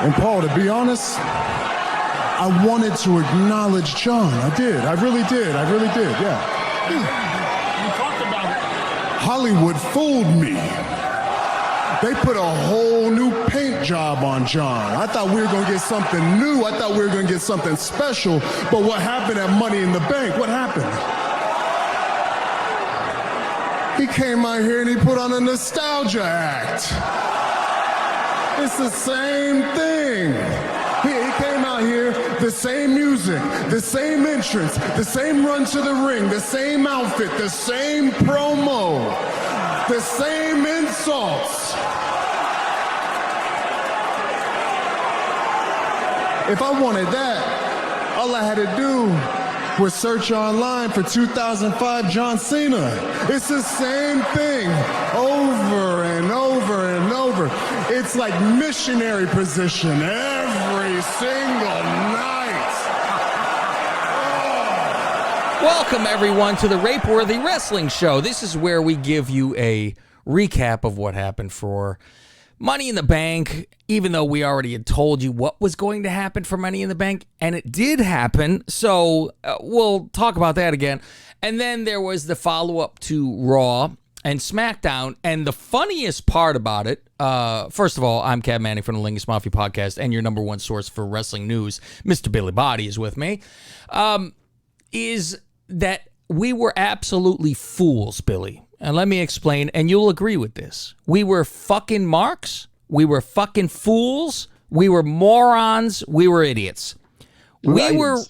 And Paul, to be honest, I wanted to acknowledge John. I did. I really did. Yeah. You talked about it. Hollywood fooled me. They put a whole new paint job on John. I thought we were going to get something new. I thought we were going to get something special. But what happened at Money in the Bank? What happened? He came out here and he put on a nostalgia act. It's the same thing. He came out here, the same music, the same entrance, the same run to the ring, the same outfit, the same promo, the same insults. If I wanted that, all I had to do was search online for 2005 John Cena. It's the same thing over and over and over. It's like missionary position every single night. Oh. Welcome, everyone, to the Rape-Worthy Wrestling Show. This is where we give you a recap of what happened for Money in the Bank, even though we already had told you what was going to happen for Money in the Bank, and it did happen, so we'll talk about that again. And then there was the follow-up to Raw and Smackdown, and the funniest part about it, first of all, I'm Cav Manning from the Lingus Mafia podcast, and your number one source for wrestling news, Mr. Billy Body is with me, is that we were absolutely fools, Billy. And let me explain, and you'll agree with this. We were fucking marks. We were fucking fools. We were morons. We were idiots. We were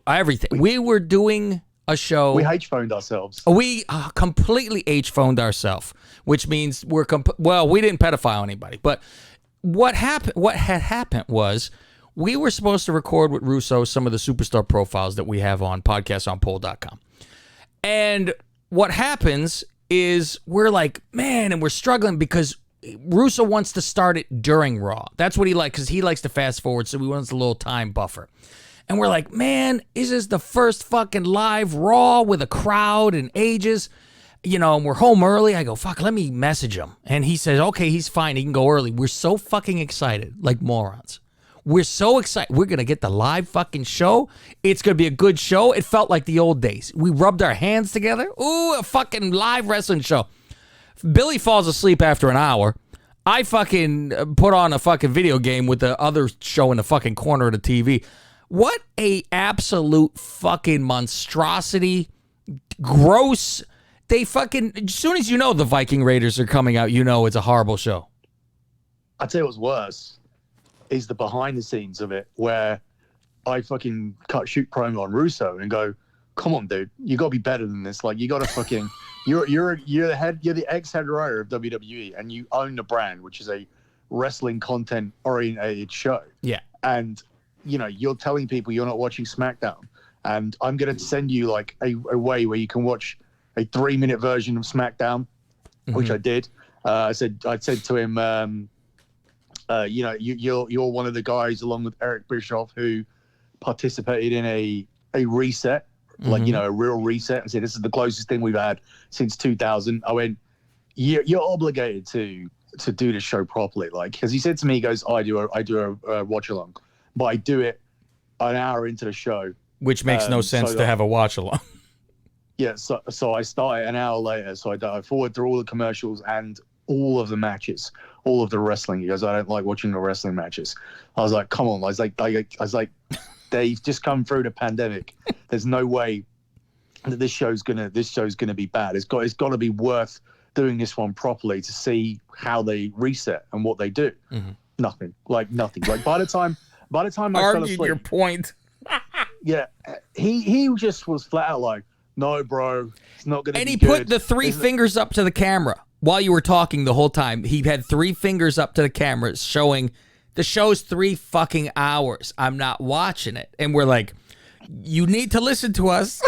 everything. We were doing a show. We H-phoned ourselves. We completely H-phoned ourselves, which means we didn't pedophile anybody. But what happened? What had happened was we were supposed to record with Russo some of the superstar profiles that we have on podcastonpoll.com. And what happens is we're like, man, and we're struggling because Russo wants to start it during Raw. That's what he likes, because he likes to fast forward, so he wants a little time buffer. And we're like, man, is this the first fucking live Raw with a crowd and ages? You know, and we're home early. I go, fuck, let me message him. And he says, okay, he's fine. He can go early. We're so fucking excited, like morons. We're so excited. We're going to get the live fucking show. It's going to be a good show. It felt like the old days. We rubbed our hands together. Ooh, a fucking live wrestling show. Billy falls asleep after an hour. I fucking put on a fucking video game with the other show in the fucking corner of the TV. What a absolute fucking monstrosity. Gross. They fucking, as soon as you know the Viking Raiders are coming out, you know it's a horrible show. I'd say what's worse is the behind the scenes of it, where I fucking shoot promo on Russo and go, come on, dude, you got to be better than this. Like, you got to fucking, you're the ex-head writer of WWE, and you own the brand, which is a wrestling content oriented show. Yeah. And, you know, you're telling people you're not watching SmackDown, and I'm going to send you like a way where you can watch a 3-minute version of SmackDown, which I did. I said to him, you know, you're one of the guys, along with Eric Bischoff, who participated in a reset, like, you know, a real reset. I said, this is the closest thing we've had since 2000. I went, you're obligated to do this show properly. Like, because he said to me, he goes, I do a watch along, but I do it an hour into the show. Which makes no sense to have a watch along. Yeah, so I started an hour later. So I forward through all the commercials and all of the matches, all of the wrestling. He goes, I don't like watching the wrestling matches. I was like, come on. I was like, they've just come through the pandemic. There's no way that this show's gonna be bad. It's got to be worth doing this one properly to see how they reset and what they do. Nothing. Like by the time I fell asleep, your point. Yeah, he just was flat out like, no, bro, it's not gonna. And be he good. put the three fingers up to the camera while you were talking the whole time. He had 3 fingers up to the camera showing the show's 3 fucking hours. I'm not watching it. And we're like, you need to listen to us.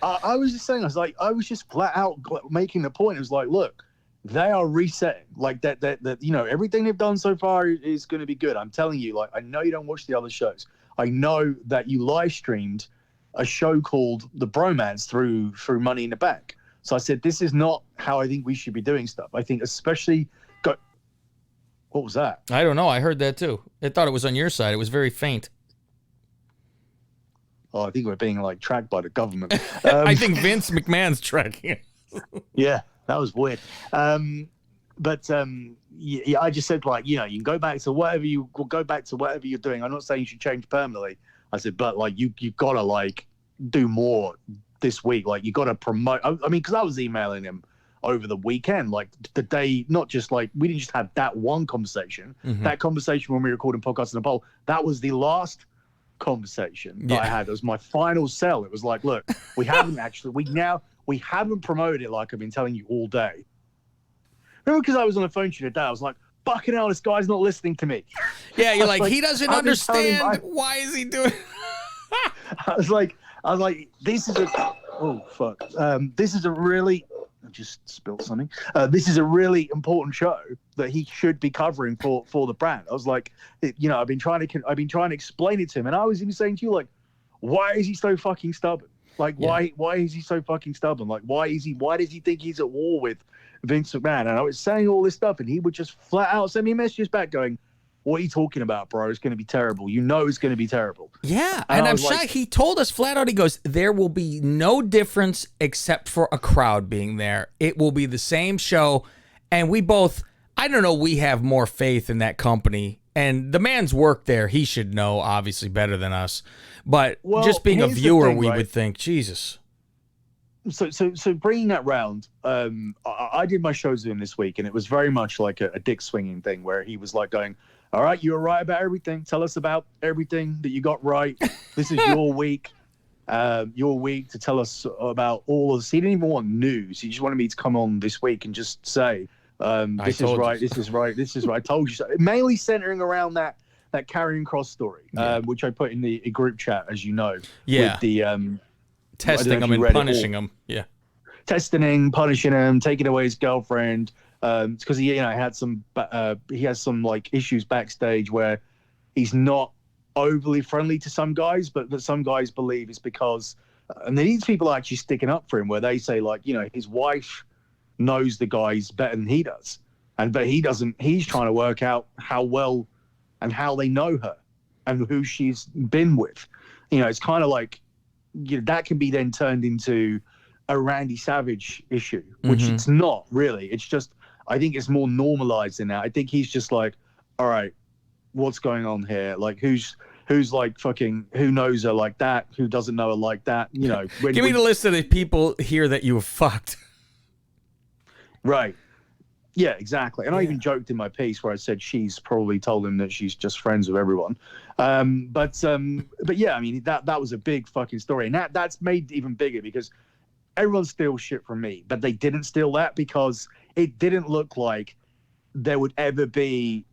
I was just saying, I was just flat out making the point. It was like, look, they are resetting. Like that, you know, everything they've done so far is going to be good. I'm telling you, like, I know you don't watch the other shows. I know that you live streamed a show called The Bromance through Money in the Bank. So I said, this is not how I think we should be doing stuff. I think especially What was that? I don't know. I heard that too. I thought it was on your side. It was very faint. Oh, I think we're being like tracked by the government. I think Vince McMahon's tracking it. Yeah, that was weird. Yeah, I just said, like, you know, you can go back to whatever you're doing. I'm not saying you should change permanently. I said, but like you've got to like do more this week. Like you got to promote. I mean, because I was emailing him over the weekend, like the day, not just like we didn't just have that one conversation. That conversation when we were recording podcasts in the poll, that was the last conversation that I had. It was my final sell. It was like, look, we haven't promoted it like I've been telling you all day. Remember, because I was on the phone to you today, I was like, fucking hell, this guy's not listening to me. Yeah, you're like, he doesn't understand. Why is he doing? I was like, this is a really, I just spilled something. This is a really important show that he should be covering for the brand. I was like, you know, I've been trying to explain it to him, and I was even saying to you, like, why is he so fucking stubborn? Like, why is he so fucking stubborn? Like, why does he think he's at war with Vince McMahon? And I was saying all this stuff, and he would just flat out send me messages back going, what are you talking about, bro? It's going to be terrible. You know it's going to be terrible. Yeah, and I'm shocked. He told us flat out, he goes, there will be no difference except for a crowd being there. It will be the same show. And we both, I don't know, we have more faith in that company. And the man's work there, he should know, obviously, better than us. But just being a viewer, we would think, Jesus. So bringing that round, I did my shows with him this week, and it was very much like a dick swinging thing where he was like going, all right, you were right about everything. Tell us about everything that you got right. This is your week. Your week to tell us about all of this. He didn't even want news. He just wanted me to come on this week and just say, this is right, this is right, this is right. I told you so. Mainly centering around that Karrion Kross story, which I put in the group chat, as you know. Yeah. With the testing him and punishing him. Yeah. Testing him, punishing him, taking away his girlfriend. Because he has some like issues backstage where he's not overly friendly to some guys, but that some guys believe it's because, and these people are actually sticking up for him, where they say, like, you know, his wife knows the guys better than he does, but he doesn't. He's trying to work out how well and how they know her and who she's been with. You know, it's kind of like, you know, that can be then turned into a Randy Savage issue, which it's not really. It's just, I think it's more normalized than that. I think he's just like, all right, what's going on here? Like, who's like fucking, who knows her like that? Who doesn't know her like that? You know, give me the list of the people here that you have fucked. Right. Yeah, exactly. And I even joked in my piece where I said she's probably told him that she's just friends with everyone. But yeah, I mean, that was a big fucking story. And that's made even bigger because everyone steals shit from me, but they didn't steal that because it didn't look like there would ever be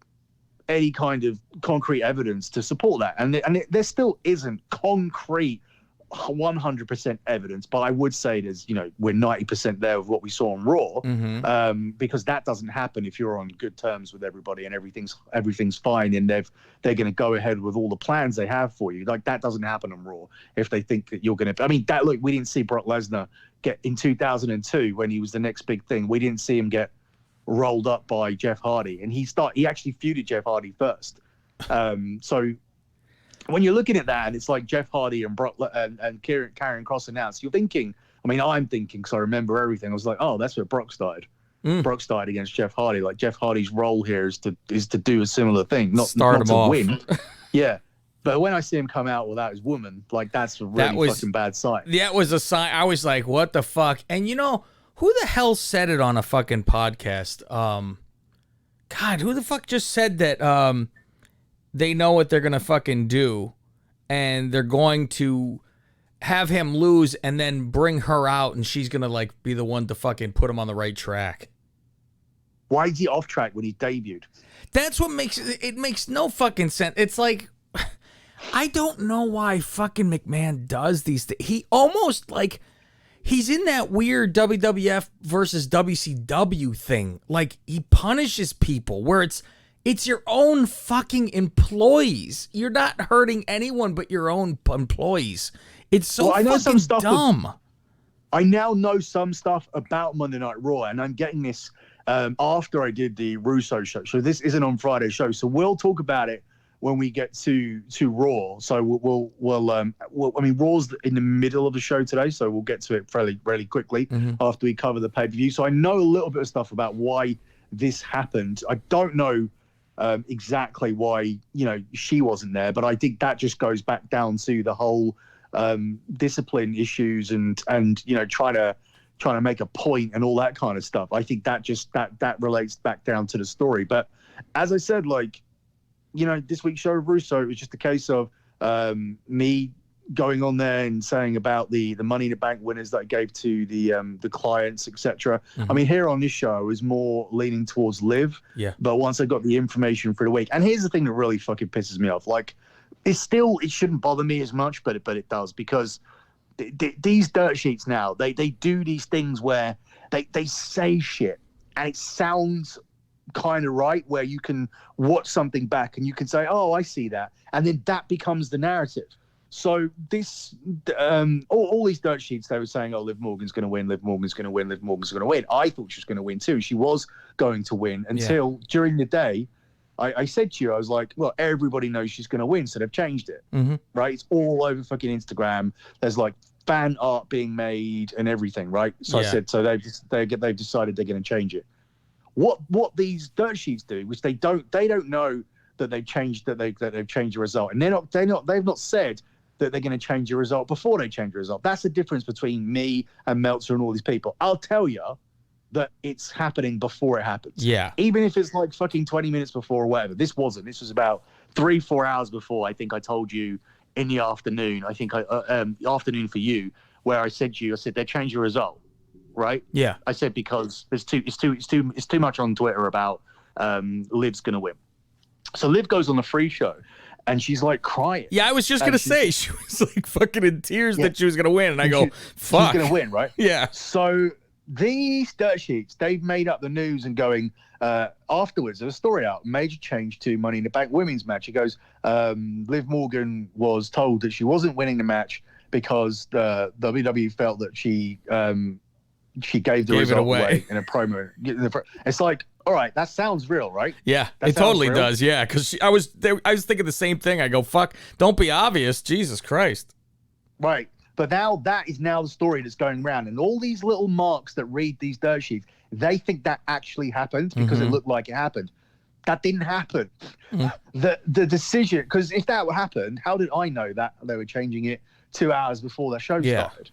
any kind of concrete evidence to support that. And there still isn't concrete 100% evidence, but I would say there's, you know, we're 90% there with what we saw on Raw, because that doesn't happen if you're on good terms with everybody and everything's fine and they're going to go ahead with all the plans they have for you. Like, that doesn't happen on Raw if they think that you're going to. I mean, look, we didn't see Brock Lesnar get in 2002 when he was the next big thing. We didn't see him get rolled up by Jeff Hardy, and he actually feuded Jeff Hardy first. So when you're looking at that, and it's like Jeff Hardy and Brock and Karrion Kross announced, you're thinking, I mean, I'm thinking, because I remember everything. I was like, oh, that's where Brock started. Brock started against Jeff Hardy. Like, Jeff Hardy's role here is to do a similar thing, not to win. Yeah. But when I see him come out without his woman, like, that's a really fucking bad sign. That was a sign. I was like, what the fuck? And you know, who the hell said it on a fucking podcast? God, who the fuck just said that they know what they're going to fucking do and they're going to have him lose and then bring her out and she's going to, like, be the one to fucking put him on the right track? Why is he off track when he debuted? That's what makes no fucking sense. It's like, I don't know why fucking McMahon does these things. He almost, like, he's in that weird WWF versus WCW thing. Like, he punishes people where it's your own fucking employees. You're not hurting anyone but your own employees. It's so fucking dumb. I now know some stuff about Monday Night Raw, and I'm getting this after I did the Russo show. So this isn't on Friday's show. So we'll talk about it when we get to Raw. So we'll I mean, Raw's in the middle of the show today, so we'll get to it fairly quickly after we cover the pay-per-view. So I know a little bit of stuff about why this happened. I don't know exactly why, she wasn't there, but I think that just goes back down to the whole discipline issues and trying to make a point and all that kind of stuff. I think that just that relates back down to the story. But as I said, this week's show of Russo, it was just a case of me going on there and saying about the Money in the Bank winners that I gave to the clients, etc. I mean, here on this show, I was more leaning towards Liv. Yeah. But once I got the information for the week, and here's the thing that really fucking pisses me off. It shouldn't bother me as much, but it does, because these dirt sheets now, they do these things where they say shit and it sounds kind of right, where you can watch something back and you can say, oh, I see that, and then that becomes the narrative. So this all these dirt sheets, they were saying, oh, Liv Morgan's going to win, Liv Morgan's going to win, Liv Morgan's going to win. I thought she was going to win too. She was going to win until during the day I said to you, I was like, well, everybody knows she's going to win, so they've changed it, right? It's all over fucking Instagram. There's fan art being made and everything, right? So I said, so they've decided they're going to change it. What these dirt sheets do, which they don't know that they've changed they've changed the result, and they've not said that they're going to change the result before they change the result. That's the difference between me and Meltzer and all these people. I'll tell you that it's happening before it happens. Yeah. Even if it's fucking 20 minutes before or whatever. This wasn't. This was about 3-4 hours before. I think I told you in the afternoon. I think afternoon for you, where I said to you, they changed the result, right? Yeah. I said because it's too much on Twitter about Liv's gonna win. So Liv goes on the free show, and she's crying. Yeah, I was just gonna say she was fucking in tears that she was gonna win, and I go, "Fuck, she's gonna win, right?" Yeah. So these dirt sheets, they've made up the news and going afterwards. There's a story out, major change to Money in the Bank women's match. It goes, Liv Morgan was told that she wasn't winning the match because the WWE felt that she gave the result away in a promo. It's all right, that sounds real, right? Yeah, it totally does. Yeah, because I was thinking the same thing. I go, fuck, don't be obvious, Jesus Christ. Right, but now that is the story that's going around, and all these little marks that read these dirt sheets, they think that actually happened because it looked like it happened. That didn't happen. The decision, because if that happened, how did I know that they were changing it 2 hours before the show started?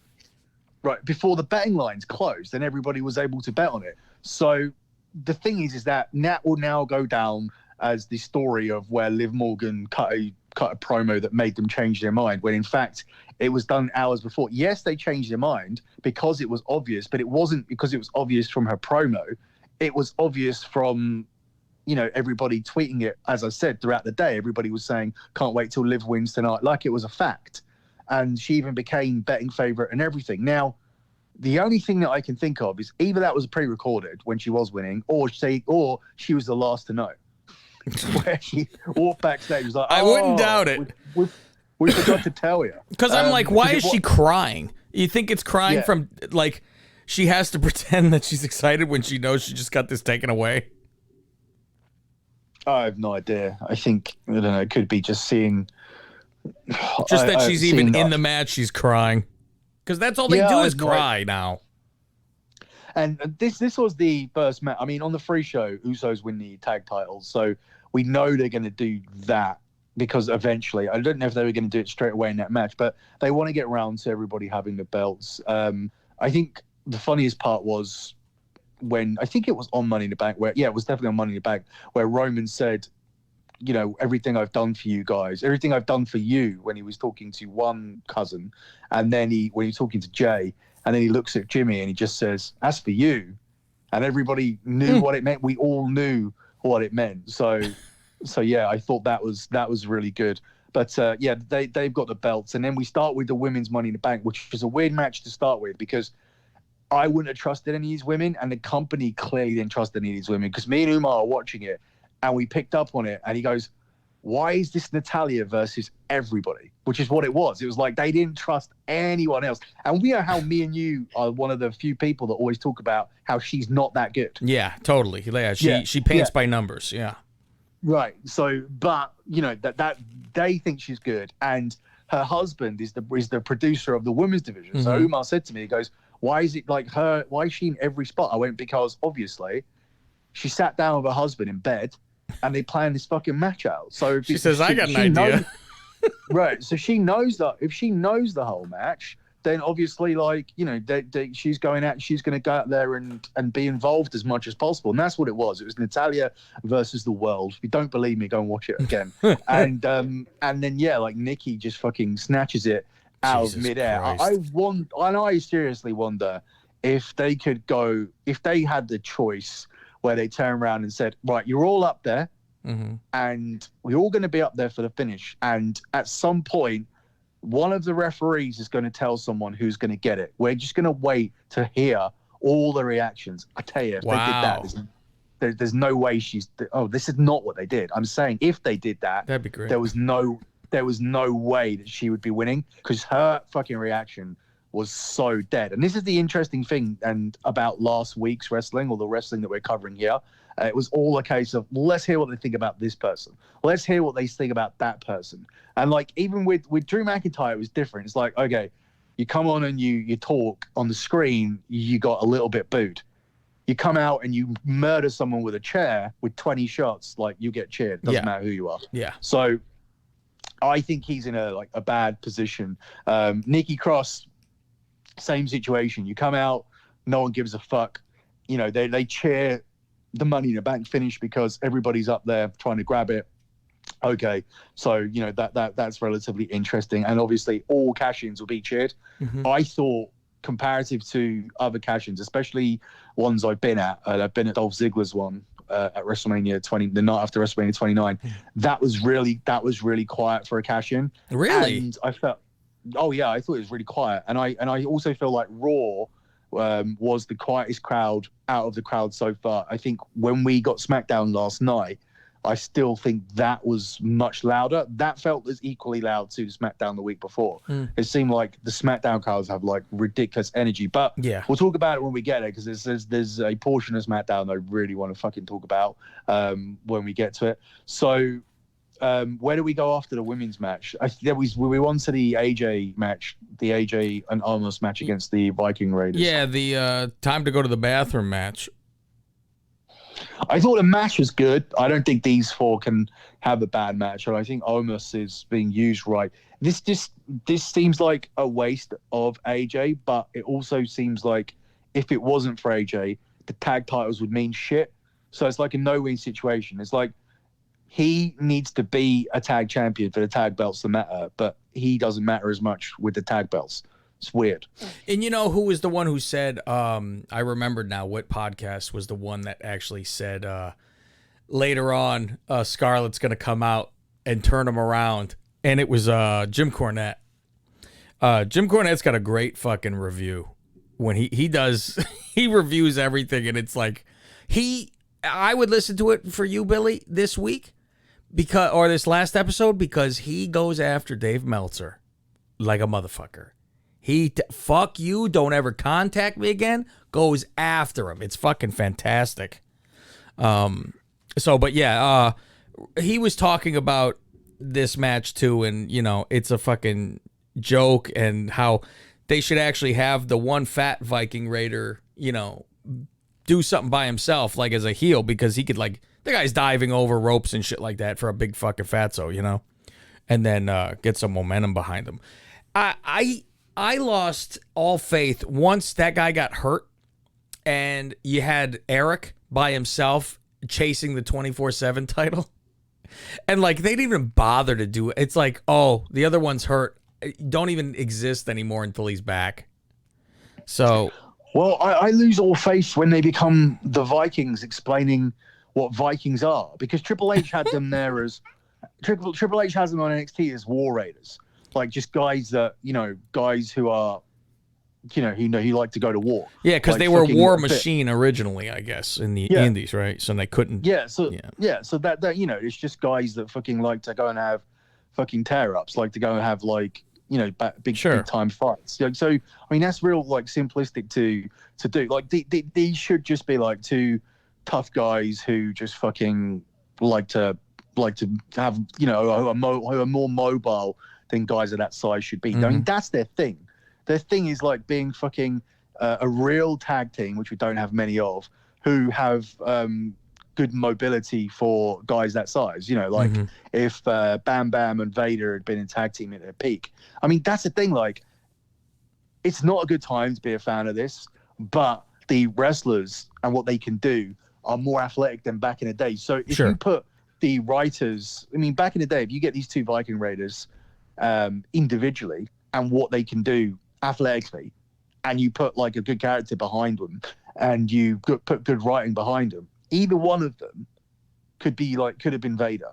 Right, before the betting lines closed and everybody was able to bet on it. So the thing is that that will now go down as the story of where Liv Morgan cut a promo that made them change their mind, when in fact it was done hours before. Yes, they changed their mind because it was obvious, but it wasn't because it was obvious from her promo. It was obvious from, everybody tweeting it. As I said, throughout the day, everybody was saying, can't wait till Liv wins tonight, like it was a fact. And she even became betting favorite and everything. Now, the only thing that I can think of is either that was pre-recorded when she was winning, or she was the last to know. Where she walked backstage, was like, I wouldn't doubt it. We forgot to tell you. Because I'm why is she crying? You think it's crying from she has to pretend that she's excited when she knows she just got this taken away? I have no idea. I think, I don't know, it could be just seeing. Just that she's even in the match, she's crying. Because that's all they do is cry now. And this was the first match. I mean, on the free show, Usos win the tag titles. So we know they're going to do that because eventually, I don't know if they were going to do it straight away in that match, but they want to get around to everybody having the belts. I think the funniest part was when, I think it was on Money in the Bank, it was definitely on Money in the Bank, where Roman said, everything I've done for you guys, everything I've done for you, when he was talking to one cousin, and then when he was talking to Jay, and then he looks at Jimmy and he just says, as for you, and everybody knew what it meant. We all knew what it meant. So yeah, I thought that was really good. But they've got the belts, and then we start with the women's Money in the Bank, which is a weird match to start with because I wouldn't have trusted any of these women, and the company clearly didn't trust any of these women, because me and Umar are watching it, and we picked up on it, and he goes, why is this Natalia versus everybody? Which is what it was. It was like they didn't trust anyone else. And we know how me and you are one of the few people that always talk about how she's not that good. Yeah, totally. Yeah, she paints by numbers. Yeah. Right. So, but you know that they think she's good, and her husband is the producer of the women's division. So Umar said to me, he goes, "Why is it like her? Why is she in every spot?" I went, "Because obviously, she sat down with her husband in bed, and they planned this fucking match out." So she says, "I got an idea." Right. So she knows that if she knows the whole match, then obviously, like, you know, she's going to go out there and be involved as much as possible. And that's what it was. It was Natalia versus the world. If you don't believe me, go and watch it again. and then, yeah, like Nikki just fucking snatches it out of midair. I seriously wonder if they had the choice where they turn around and said, right, you're all up there. And we're all going to be up there for the finish. And at some point, one of the referees is going to tell someone who's going to get it. We're just going to wait to hear all the reactions. I tell you, if they did that, there's no way this is not what they did. I'm saying if they did that, that'd be great. There was no way that she would be winning, because her fucking reaction was so dead. And this is the interesting thing and about last week's wrestling, or the wrestling that we're covering here. It was all a case of, let's hear what they think about this person. Let's hear what they think about that person. And like, even with Drew McIntyre, it was different. It's like, okay, you come on and you talk on the screen, you got a little bit booed. You come out and you murder someone with a chair with 20 shots, like, you get cheered. Doesn't matter who you are. Yeah. So I think he's in a bad position. Nikki Cross, same situation. You come out, no one gives a fuck. You know, they cheer the Money in the Bank finish because everybody's up there trying to grab it. Okay, so you know that's relatively interesting, and obviously all cash-ins will be cheered. I thought, comparative to other cash-ins, especially ones I've been at Dolph Ziggler's one at WrestleMania 20, the night after WrestleMania 29. That was really quiet for a cash-in. Really, and I felt, I thought it was really quiet, and I also feel like Raw was the quietest crowd out of the crowd so far. I think when we got SmackDown last night, I still think that was much louder. That felt as equally loud to SmackDown the week before. It seemed like the SmackDown crowds have like ridiculous energy. But we'll talk about it when we get there, because there's a portion of SmackDown I really want to fucking talk about when we get to it. So where do we go after the women's match? We won to the AJ match, the AJ and Almost match against the Viking Raiders. Yeah, the time to go to the bathroom match. I thought the match was good. I don't think these four can have a bad match, and I think Omos is being used right. This seems like a waste of AJ, but it also seems like if it wasn't for AJ, the tag titles would mean shit. So it's like a no-win situation. It's like he needs to be a tag champion for the tag belts to matter, but he doesn't matter as much with the tag belts. It's weird. And you know who was the one who said, I remembered now what podcast was the one that actually said later on Scarlett's going to come out and turn him around. And it was Jim Cornette. Jim Cornette's got a great fucking review. When he does, he reviews everything, and it's like, I would listen to it for you, Billy, this week, or this last episode, because he goes after Dave Meltzer like a motherfucker. Fuck you, don't ever contact me again, goes after him. It's fucking fantastic. But yeah, he was talking about this match too, and you know, it's a fucking joke, and how they should actually have the one fat Viking Raider, you know, do something by himself, like as a heel, because he could, like, the guy's diving over ropes and shit like that for a big fucking fatso, you know, and then get some momentum behind him. I lost all faith once that guy got hurt, and you had Eric by himself chasing the 24/7 title, and like they didn't even bother to do it. It's like, oh, the other one's hurt, don't even exist anymore until he's back. So, well, I lose all faith when they become the Vikings explaining what Vikings are, because Triple H had them there as Triple H has them on NXT as War Raiders. Like, just guys that, you know, guys who are he liked to go to war. Yeah, because Like, they were fucking War fit. Machine originally, I guess, in the Yeah. Indies, right? So they couldn't. So that it's just guys that fucking like to go and have fucking tear ups, like to go and have like big time fights. So I mean that's real like simplistic to do. Like these should just be like two tough guys who just fucking like to have who are more mobile than guys of that size should be. I mean that's their thing. Their thing is like being fucking a real tag team, which we don't have many of, who have good mobility for guys that size. Like if Bam Bam and Vader had been in tag team at their peak. I mean, that's the thing. Like, it's not a good time to be a fan of this, but the wrestlers and what they can do are more athletic than back in the day. So if you put the writers, I mean, back in the day, if you get these two Viking Raiders individually and what they can do athletically, and you put like a good character behind them, and you put good writing behind them, either one of them could have been Vader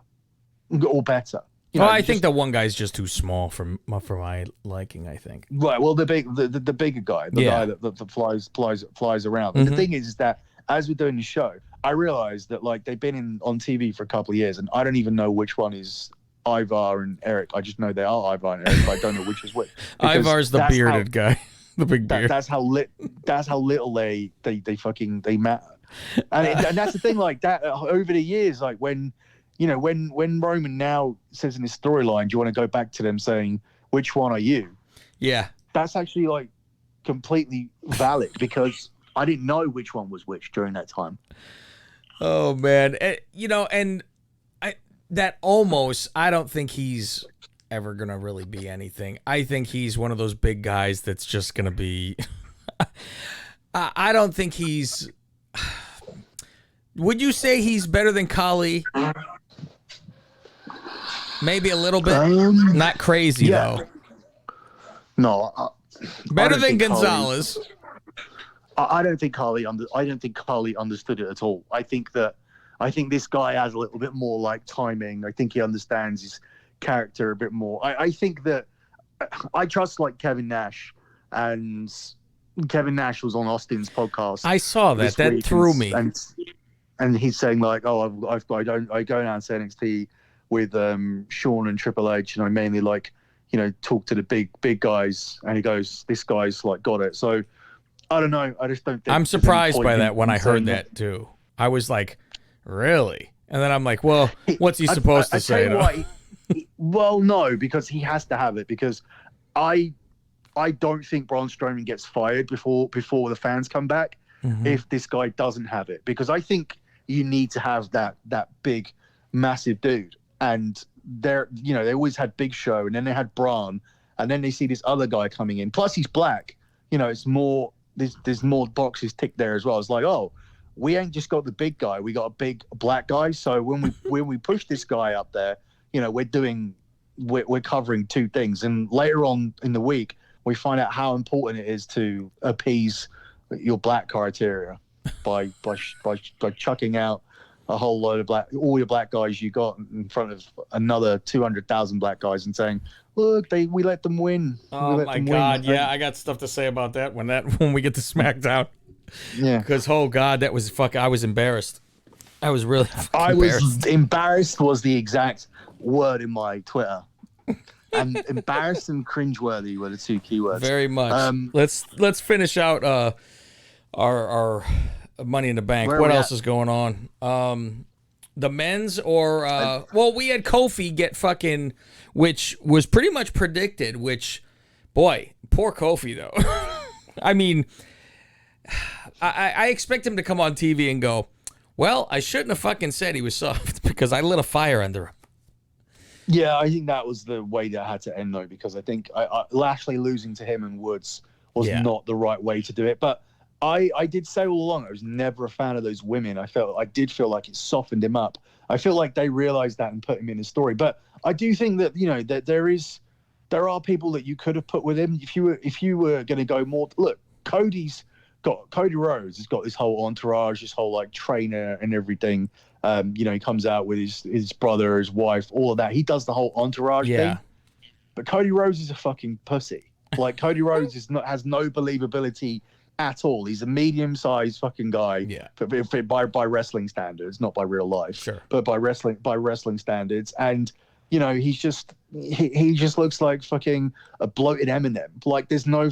or better. I think the one guy's just too small for my liking. I think. Right. Well, the bigger guy, the guy that flies around. And the thing is that as we're doing the show, I realized that like they've been on TV for a couple of years, and I don't even know which one is Ivar and Eric. I just know they are Ivar and Eric, but I don't know which is which. Ivar's the bearded guy, the big beard. That's how little they matter. And that's the thing, like that over the years, like when Roman now says in his storyline, do you want to go back to them saying, which one are you? Yeah. That's actually like completely valid because I didn't know which one was which during that time. Oh man. And I don't think he's ever going to really be anything. I think he's one of those big guys that's just going to be, I don't think he's, would you say he's better than Kali? Maybe a little bit. Not crazy though. No. Better than Gonzalez. I don't think Kali understood it at all. I think this guy has a little bit more like timing. I think he understands his character a bit more. I think that I trust like Kevin Nash, and Kevin Nash was on Austin's podcast. I saw that. That threw me. And he's saying like, I go down to NXT with Sean and Triple H, and I mainly like, talk to the big guys. And he goes, this guy's like got it. So I don't know. I just don't think. I'm surprised by that when I heard that too. I was like, really? And then I'm like, well, what's he supposed to say? Well, no, because he has to have it. Because I don't think Braun Strowman gets fired before the fans come back if this guy doesn't have it. Because I think you need to have that big, massive dude. And they always had Big Show, and then they had Braun, and then they see this other guy coming in. Plus, he's black. It's more. There's more boxes ticked there as well. It's like, oh, we ain't just got the big guy, we got a big black guy. So when we push this guy up there, we're covering two things. And later on in the week, we find out how important it is to appease your black criteria by chucking out a whole load of all your black guys you got in front of another 200,000 black guys and saying, look, we let them win. Oh my God. Yeah, I got stuff to say about that when we get to SmackDown. Yeah. Because, oh God, that was I was embarrassed. I was really embarrassed. Embarrassed was the exact word in my Twitter. And embarrassed and cringeworthy were the two keywords. Very much. Let's finish out our Money in the Bank. What else is going on? The men's or we had Kofi get fucking, which was pretty much predicted. Which, boy, poor Kofi though. I mean, I expect him to come on TV and go, well, I shouldn't have fucking said he was soft because I lit a fire under him. Yeah, I think that was the way that had to end though, because I think Lashley losing to him and Woods was not the right way to do it. But I did say all along I was never a fan of those women. I did feel like it softened him up. I feel like they realized that and put him in the story. But I do think that that there are people that you could have put with him if you were going to go more. Look, Cody Rhodes has got this whole entourage, this whole like trainer and everything. He comes out with his brother, his wife, all of that. He does the whole entourage thing. But Cody Rhodes is a fucking pussy. Like Cody Rhodes has no believability at all. He's a medium-sized fucking guy. Yeah. By wrestling standards, not by real life. Sure. But by wrestling standards, and he just looks like fucking a bloated Eminem. Like there's no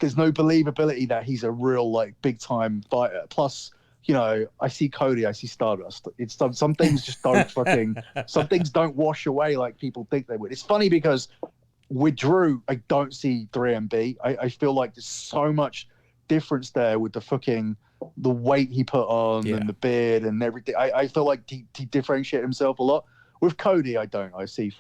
believability that he's a real like big time fighter. Plus, I see Cody, I see Stardust. It's some things just don't some things don't wash away like people think they would. It's funny because with Drew, I don't see 3MB. I feel like there's so much difference there with the weight he put on and the beard and everything. I feel like he differentiated himself a lot. With Cody, I don't. I see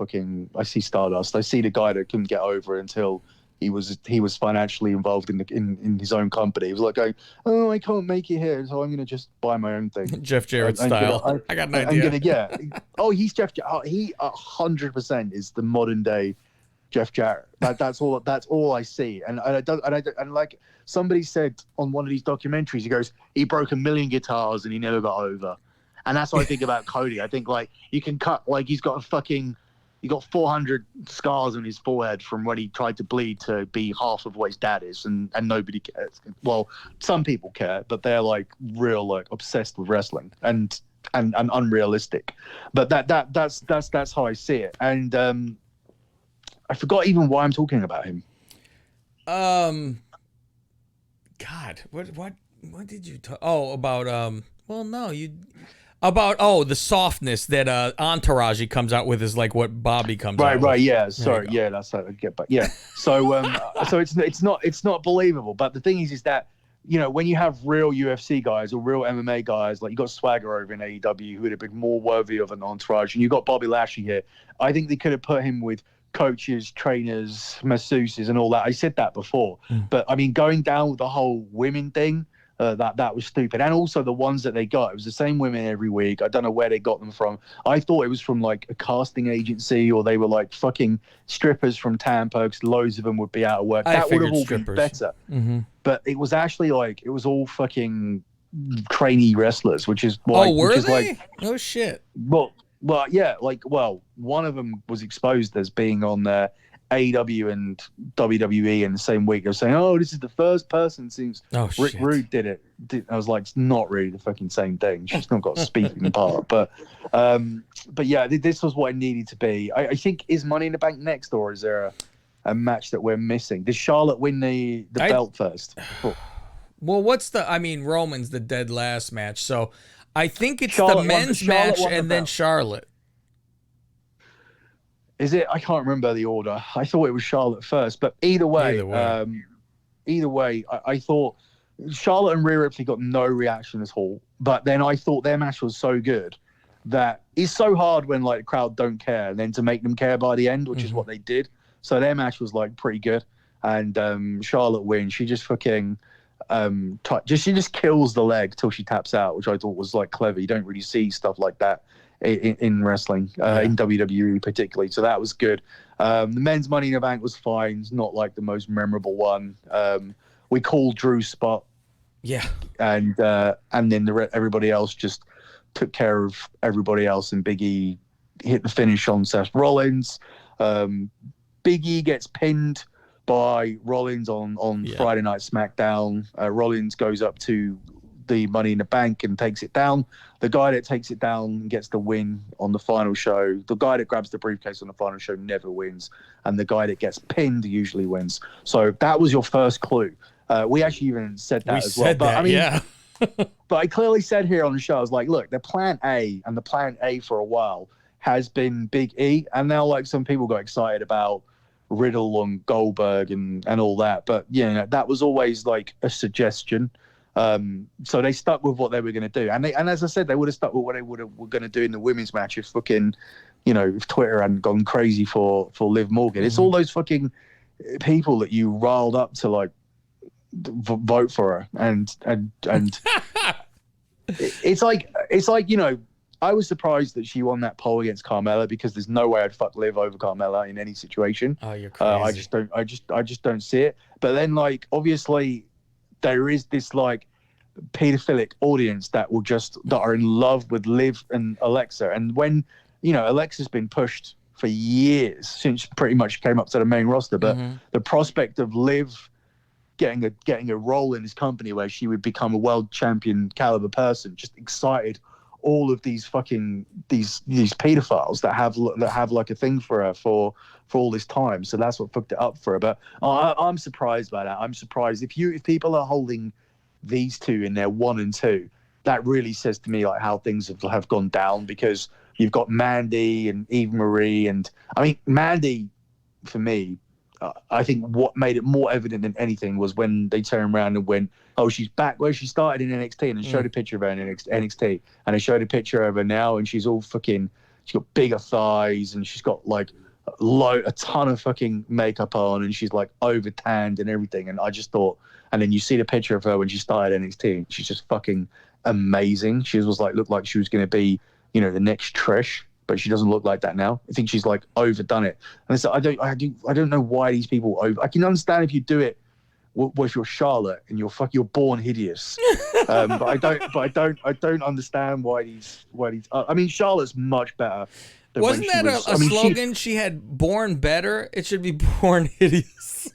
Stardust. I see the guy that couldn't get over until he was financially involved in his own company. He was like going, "Oh, I can't make it here, so I'm going to just buy my own thing." Jeff Jarrett style. I got an idea. Oh, he's Jeff. He 100% is the modern day Jeff Jarrett. That's all I see. And like somebody said on one of these documentaries, he goes, he broke 1 million guitars and he never got over. And that's what I think about Cody. I think like you can cut, like he got 400 scars on his forehead from when he tried to bleed to be half of what his dad is, and nobody cares. Well, some people care, but they're like real like obsessed with wrestling and unrealistic. But that's how I see it. And I forgot even why I'm talking about him. God, what did you talk? Oh, about About the softness that Entourage comes out with is like what Bobby comes out with. Right, yeah. Sorry, yeah, that's how I get back. Yeah. So so it's not believable. But the thing is that, when you have real UFC guys or real MMA guys, like you got Swagger over in AEW who would have been more worthy of an entourage, and you got Bobby Lashley here. I think they could have put him with coaches, trainers, masseuses, and all that. I said that before, but I mean, going down with the whole women thing. That was stupid. And also the ones that they got, it was the same women every week. I don't know where they got them from. I thought it was from like a casting agency, or they were like fucking strippers from Tampa, because loads of them would be out of work. That would have all been better. Mm-hmm. But it was actually like, it was all fucking trainee wrestlers, which is like, were they? Oh shit. Well, yeah, one of them was exposed as being on AEW and WWE in the same week. They were saying, "Oh, this is the first person since Rick Rude did it." I was like, "It's not really the fucking same thing. She's not got a speaking part." But yeah, this was what it needed to be. I think, is Money in the Bank next, or is there a match that we're missing? Does Charlotte win the belt first? Well, Roman's the dead last match, so I think it's the men's match and then Charlotte. Is it? I can't remember the order. I thought it was Charlotte first, but either way, I thought Charlotte and Rhea Ripley got no reaction at all. But then I thought their match was so good that it's so hard when like the crowd don't care, and then to make them care by the end, which is what they did. So their match was like pretty good, and Charlotte wins. She just fucking she just kills the leg till she taps out, which I thought was like clever. You don't really see stuff like that in wrestling, in WWE particularly, so that was good. The men's Money in the Bank was fine. It's not like the most memorable one. We called Drew's spot, and then everybody else just took care of everybody else, and Big E hit the finish on Seth Rollins. Big E gets pinned by Rollins on Friday Night SmackDown. Rollins goes up to the Money in the Bank and takes it down. The guy that takes it down gets the win on the final show. The guy that grabs the briefcase on the final show never wins, and the guy that gets pinned usually wins. So that was your first clue. We actually even said that as well. But I mean, but I clearly said here on the show, I was like, look, the plan A, and the plan A for a while has been Big E, and now like some people got excited about Riddle and Goldberg and all that, but that was always like a suggestion. So they stuck with what they were going to do, and as I said, they would have stuck with what they were going to do in the women's match if fucking, if Twitter hadn't gone crazy for Liv Morgan. It's all those fucking people that you riled up to like vote for her, and it's like I was surprised that she won that poll against Carmella, because there's no way I'd fuck Liv over Carmella in any situation. Oh, you're crazy. I just don't see it. But then like obviously there is this like pedophilic audience that are in love with Liv and Alexa, and when Alexa's been pushed for years since she pretty much came up to the main roster. But the prospect of Liv getting a role in this company where she would become a world champion caliber person just excited all of these fucking these pedophiles that have like a thing for her for all this time. So that's what fucked it up for her. But I'm surprised by that. I'm surprised if people are holding these two in their 1 and 2, that really says to me like how things have gone down, because you've got Mandy and Eve Marie, and I mean Mandy for me. I think what made it more evident than anything was when they turned around and went, oh, she's back where she started in NXT, and they showed a picture of her in NXT, and they showed a picture of her now, and she's all fucking, she's got bigger thighs, and she's got like a ton of fucking makeup on, and she's like over tanned and everything. And I just thought, and then you see the picture of her when she started NXT, and she's just fucking amazing. She was like, looked like she was going to be, you know, the next Trish. But she doesn't look like that now. I think she's like overdone it. And so I don't know why these people over. I can understand if you do it with your Charlotte and you're born hideous. But I don't understand why these. I mean, Charlotte's much better. Than Wasn't when that a slogan? She had born better. It should be born hideous.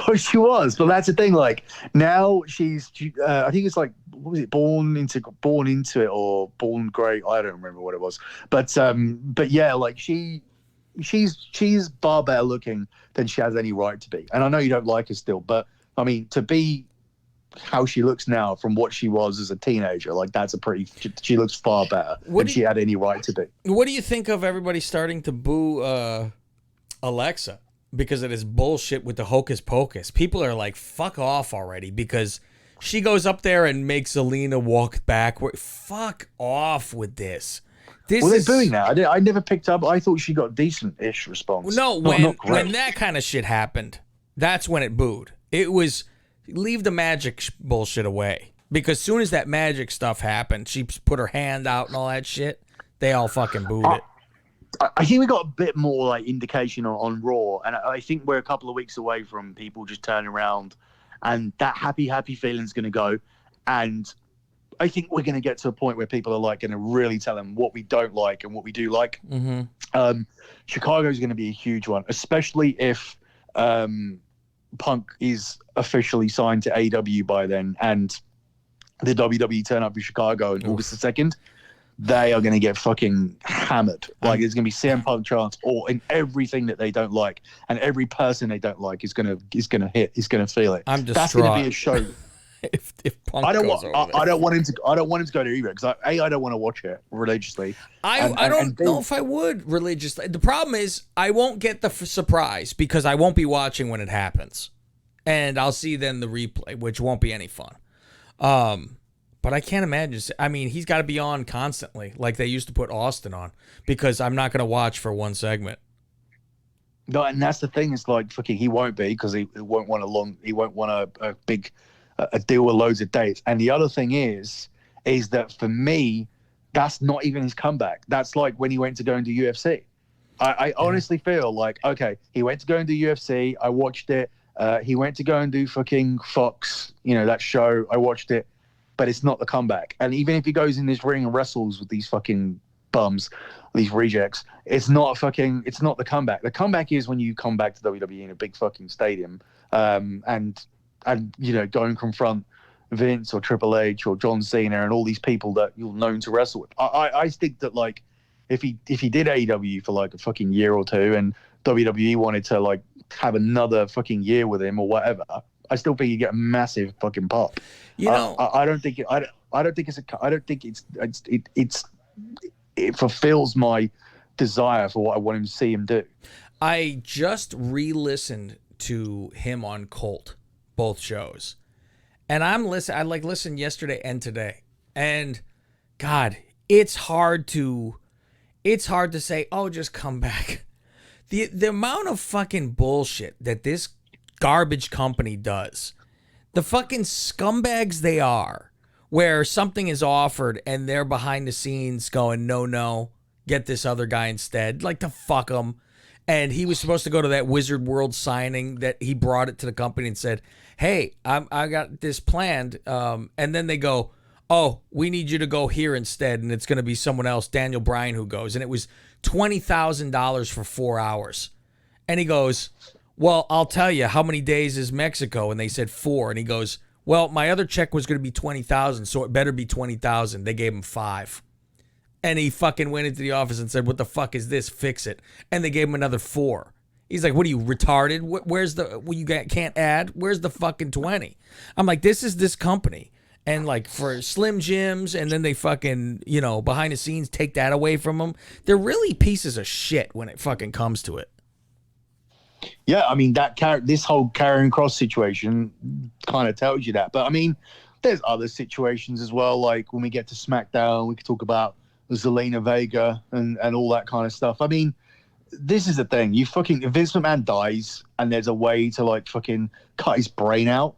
Well, she was, but that's the thing. Like now she's. I think it's like, what was it? Born into it or born great? I don't remember what it was. But yeah, like she's far better looking than she has any right to be. And I know you don't like her still, but I mean, to be how she looks now from what she was as a teenager, like that's she looks far better than she had any right to be. What do you think of everybody starting to boo Alexa because of this bullshit with the hocus pocus? People are like, fuck off already, because she goes up there and makes Zelina walk backward. Fuck off with this. They're booing that. I never picked up. I thought she got decent-ish response. No, when that kind of shit happened, that's when it booed. It was, leave the magic bullshit away. Because as soon as that magic stuff happened, she put her hand out and all that shit, they all fucking booed it. I think we got a bit more like indication on Raw, and I think we're a couple of weeks away from people just turning around, and that happy feeling's going to go. And I think we're going to get to a point where people are like going to really tell them what we don't like and what we do like. Chicago is going to be a huge one, especially if Punk is officially signed to AEW by then, and the WWE turn up in Chicago on August the 2nd. They are going to get fucking hammered. Like there's going to be CM Punk chants or in everything that they don't like, and every person they don't like is going to hit. Is going to feel it. I'm distraught. That's going to be a show. if Punk I don't want him to go there either, because I don't want to watch it religiously. I don't know if I would religiously. The problem is I won't get the surprise because I won't be watching when it happens, and I'll see then the replay, which won't be any fun. But I can't imagine. I mean, he's got to be on constantly, like they used to put Austin on, because I'm not going to watch for one segment. No, and that's the thing. It's like fucking he won't be, because he won't want a big deal with loads of dates. And the other thing is that for me, that's not even his comeback. That's like when he went to go and do UFC. I honestly feel like, okay, he went to go and do UFC. I watched it. He went to go and do fucking Fox, that show. I watched it. But it's not the comeback. And even if he goes in this ring and wrestles with these fucking bums, these rejects, it's not the comeback. The comeback is when you come back to WWE in a big fucking stadium, and go and confront Vince or Triple H or John Cena and all these people that you're known to wrestle with. I think that like if he did AEW for like a fucking year or two, and WWE wanted to like have another fucking year with him or whatever, I still think you get a massive fucking pop. I don't think it fulfills my desire for what I want him to see him do. I just re-listened to him on Colt, both shows, and I listened yesterday and today, and God, it's hard to say, oh, just come back. The amount of fucking bullshit that this garbage company does, the fucking scumbags they are, where something is offered and they're behind the scenes going, no, get this other guy instead, like to fuck him. And he was supposed to go to that Wizard World signing that he brought it to the company and said, hey, I got this planned. And then they go, oh, we need you to go here instead, and it's going to be someone else, Daniel Bryan, who goes. And it was $20,000 for 4 hours. And he goes, well, I'll tell you, how many days is Mexico? And they said 4. And he goes, well, my other check was going to be 20,000, so it better be 20,000. They gave him 5. And he fucking went into the office and said, what the fuck is this? Fix it. And they gave him another 4. He's like, what are you, retarded? Where's the, well, you can't add? Where's the fucking 20? I'm like, this is this company. And like for Slim Jims, and then they fucking, you know, behind the scenes take that away from them. They're really pieces of shit when it fucking comes to it. Yeah, I mean, this whole Karrion Kross situation kind of tells you that. But I mean, there's other situations as well. Like when we get to SmackDown, we could talk about Zelina Vega and all that kind of stuff. I mean, this is the thing. You fucking, if Vince McMahon dies and there's a way to like fucking cut his brain out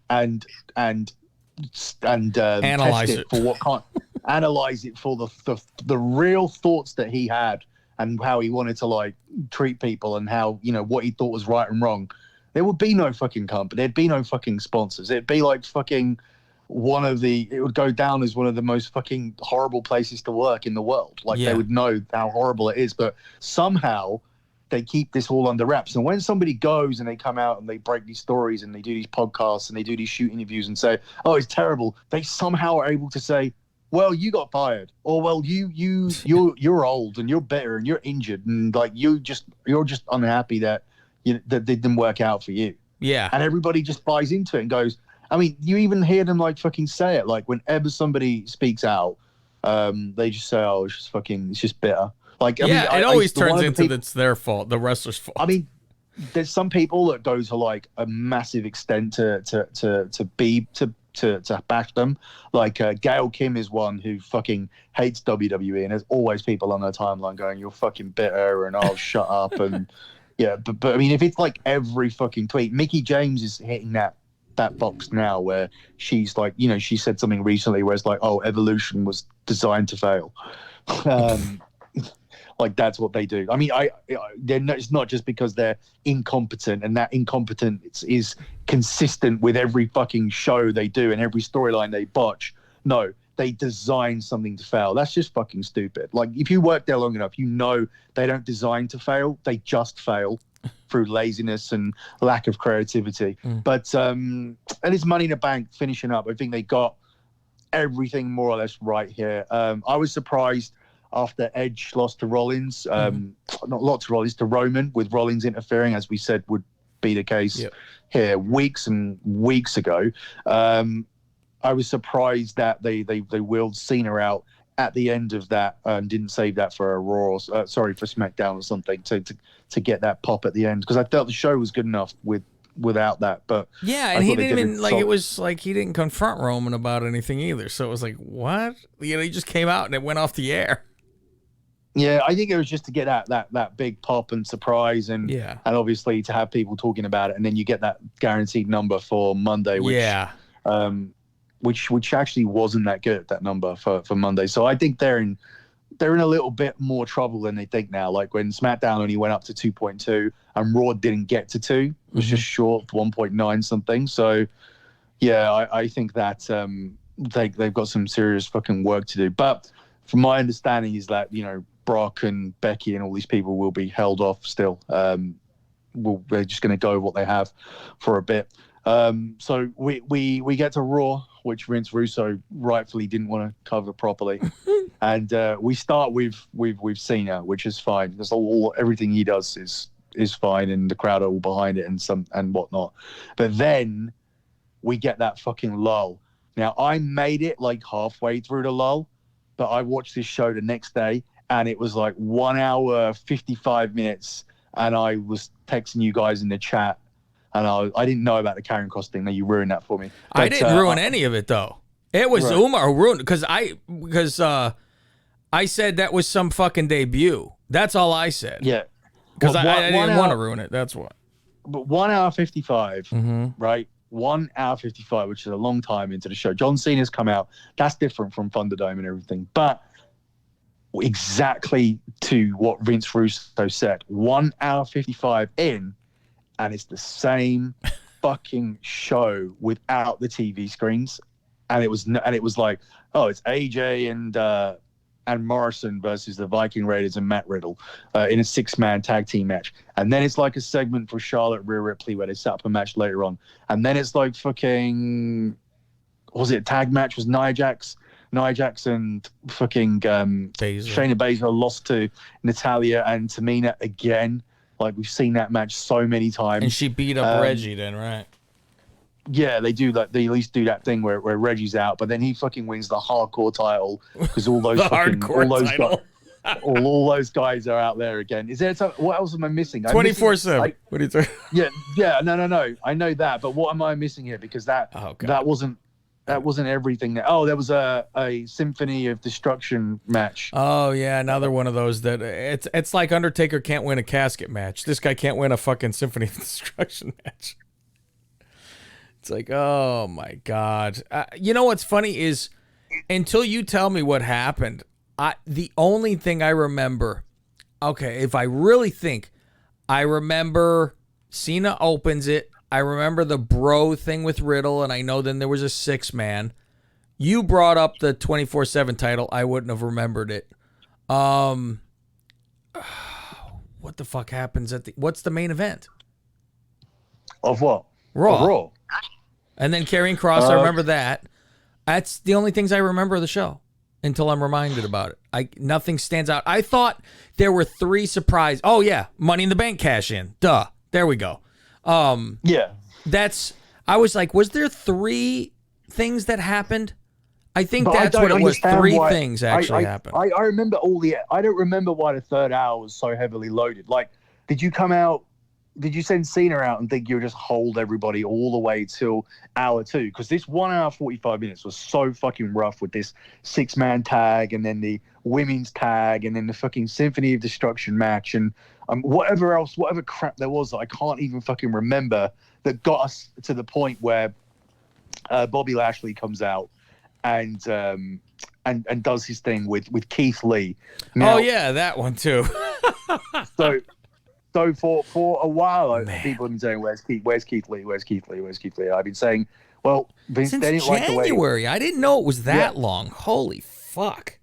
and analyze test it for what kind, analyze it for the real thoughts that he had and how he wanted to like treat people and how, you know, what he thought was right and wrong. There would be no fucking company. There'd be no fucking sponsors. It'd be like fucking it would go down as one of the most fucking horrible places to work in the world. Like they would know how horrible it is, but somehow they keep this all under wraps. And when somebody goes and they come out and they break these stories and they do these podcasts and they do these shoot interviews and say, oh, it's terrible, they somehow are able to say, well, you got fired, or well, you're old and you're bitter and you're injured and like you're just unhappy that that they didn't work out for you. Yeah. And everybody just buys into it and goes, I mean, you even hear them like fucking say it. Like whenever somebody speaks out, they just say, oh, it's just bitter. Like, I mean, it always turns into it's their fault, the wrestler's fault. I mean, there's some people that go to like a massive extent to bash them. Like Gail Kim is one who fucking hates WWE, and there's always people on her timeline going, "You're fucking bitter," and "Oh, shut up," and yeah. But I mean, if it's like every fucking tweet, Mickey James is hitting that box now, where she's like, you know, she said something recently where it's like, "Oh, evolution was designed to fail." Like that's what they do. I mean, it's not just because they're incompetent, and that incompetence is consistent with every fucking show they do and every storyline they botch. No, they design something to fail. That's just fucking stupid. Like if you work there long enough, you know they don't design to fail. They just fail through laziness and lack of creativity. But and it's Money in the Bank finishing up. I think they got everything more or less right here. I was surprised after Edge lost to Rollins, to Roman, with Rollins interfering, as we said would be the case here weeks and weeks ago. I was surprised that they wheeled Cena out at the end of that and didn't save that for a Raw, for SmackDown or something to get that pop at the end, because I felt the show was good enough without that. But yeah, and he didn't even like, it was like he didn't confront Roman about anything either. So it was like, what? You know, he just came out and it went off the air. Yeah, I think it was just to get that big pop and surprise, and obviously to have people talking about it, and then you get that guaranteed number for Monday, which actually wasn't that good, that number for Monday. So I think they're in a little bit more trouble than they think now. Like when SmackDown only went up to 2.2 and Raw didn't get to 2, it was just short 1.9 something. So yeah, I think that they've got some serious fucking work to do. But from my understanding is that, you know, Brock and Becky and all these people will be held off still. They're just going to go with what they have for a bit. So we get to Raw, which Vince Russo rightfully didn't want to cover properly, and we start with Cena, which is fine. That's everything he does is fine, and the crowd are all behind it and whatnot. But then we get that fucking lull. Now I made it like halfway through the lull, but I watched this show the next day, and it was like 1 hour 55 minutes, and I was texting you guys in the chat. And I didn't know about the Karrion Kross thing. Now you ruined that for me. But, I didn't ruin any of it though. It was Umar who ruined it, because I said that was some fucking debut. That's all I said. Yeah, because I didn't want to ruin it. That's what. But 1 hour 55, right? 1 hour 55, which is a long time into the show. John Cena's come out. That's different from Thunderdome and everything, but exactly to what Vince Russo said. 1 hour 55 in. And it's the same fucking show without the TV screens. and it was like, oh, it's AJ and Morrison versus the Viking Raiders and Matt Riddle in a 6-man tag team match. And then it's like a segment for Charlotte Rhea Ripley where they set up a match later on. And then it's like fucking, was it a tag match? Was Nia Jax and fucking Shayna Baszler lost to Natalya and Tamina again. Like, we've seen that match so many times. And she beat up Reggie then, right? Yeah, they do that. They at least do that thing where Reggie's out, but then he fucking wins the hardcore title because all those all those guys are out there again. Is there some, what else am I missing? 24/7. What are you talking? Yeah. No. I know that, but what am I missing here? Because that wasn't everything. There was a Symphony of Destruction match. Oh yeah, another one of those that it's like Undertaker can't win a casket match. This guy can't win a fucking Symphony of Destruction match. It's like, oh my God. You know what's funny is, until you tell me what happened, the only thing I remember, okay, if I really think, I remember Cena opens it. I remember the bro thing with Riddle, and I know then there was a 6-man. You brought up the 24/7 title. I wouldn't have remembered it. What the fuck happens what's the main event? Of what? Raw. Of Raw. And then Karrion Kross, I remember that. That's the only things I remember of the show until I'm reminded about it. Nothing stands out. I thought there were 3 surprise. Oh yeah, Money in the Bank cash in. Duh. There we go. Yeah. I was like, was there 3 things that happened? I think that's what it was. 3 things actually happened. I remember I don't remember why the 3rd hour was so heavily loaded. Like, did you send Cena out and think you would just hold everybody all the way till hour 2? Because this 1 hour 45 minutes was so fucking rough with this 6-man tag and then the women's tag and then the fucking Symphony of Destruction match and whatever crap there was that I can't even fucking remember that got us to the point where Bobby Lashley comes out and does his thing with Keith Lee. Now, oh yeah, that one too. So for a while, people have been saying, "Where's Keith Lee? Where's Keith Lee? Where's Keith Lee?" I've been saying, "Well, Vince, since they didn't January, like the way." I didn't know it was that long. Holy fuck!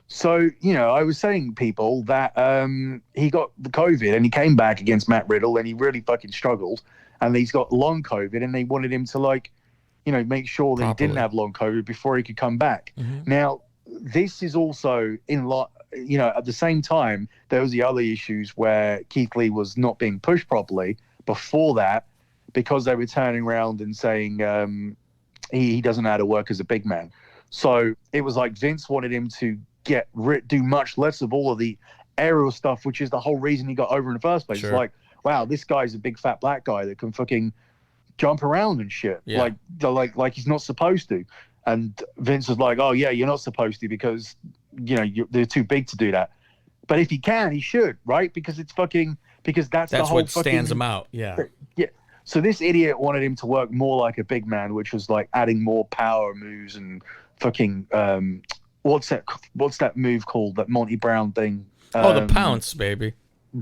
So I was saying people that he got the COVID and he came back against Matt Riddle and he really fucking struggled, and he's got long COVID and they wanted him to make sure that he didn't have long COVID before he could come back. Mm-hmm. Now, this is also at the same time, there was the other issues where Keith Lee was not being pushed properly before that because they were turning around and saying he doesn't know how to work as a big man. So it was like Vince wanted him to do much less of all of the aerial stuff, which is the whole reason he got over in the first place. Sure. It's like, wow, this guy's a big fat black guy that can fucking jump around and shit. Yeah. Like he's not supposed to. And Vince was like, oh yeah, you're not supposed to because they're too big to do that. But if he can, he should, right? Because that's the whole what stands him out. Yeah. Yeah. So this idiot wanted him to work more like a big man, which was like adding more power moves and fucking what's that move called? That Monty Brown thing. The pounce, baby.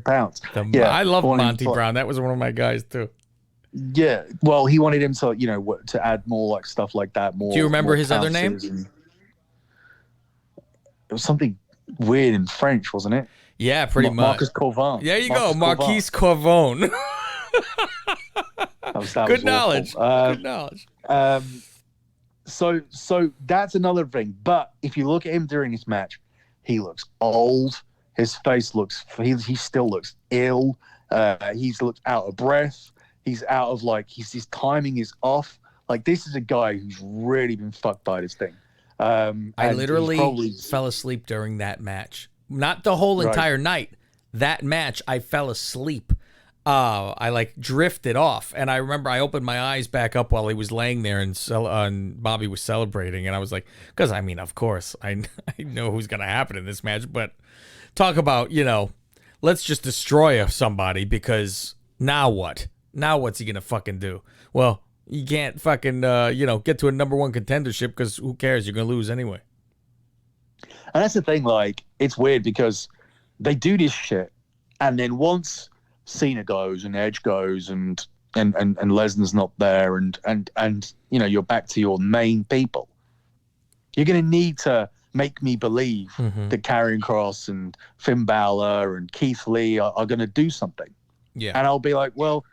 Pounce. I love Monty Brown. That was one of my guys too. Yeah. Well, he wanted him to, to add more like stuff like that. More. Do you remember his other name? It was something weird in French, wasn't it? Yeah, pretty much. Marcus Corvin. There you go, Marquise Corvon. Good knowledge. Good knowledge. So that's another thing. But if you look at him during this match, he looks old. His face he still looks ill. He's looked out of breath. He's out of his timing is off. Like, this is a guy who's really been fucked by this thing. I literally fell asleep during that match. Not the whole entire night. That match, I fell asleep. I drifted off, and I remember I opened my eyes back up while he was laying there, and Bobby was celebrating, and I was like, because of course, I know who's gonna happen in this match, but talk about let's just destroy somebody, because now what? Now what's he gonna fucking do? Well, you can't fucking get to a number 1 contendership because who cares? You're gonna lose anyway. And that's the thing. It's weird because they do this shit, and then once Cena goes and Edge goes and Lesnar's not there, and you know, you're back to your main people. You're going to need to make me believe that Karrion Kross and Finn Balor and Keith Lee are going to do something. Yeah. And I'll be like, well,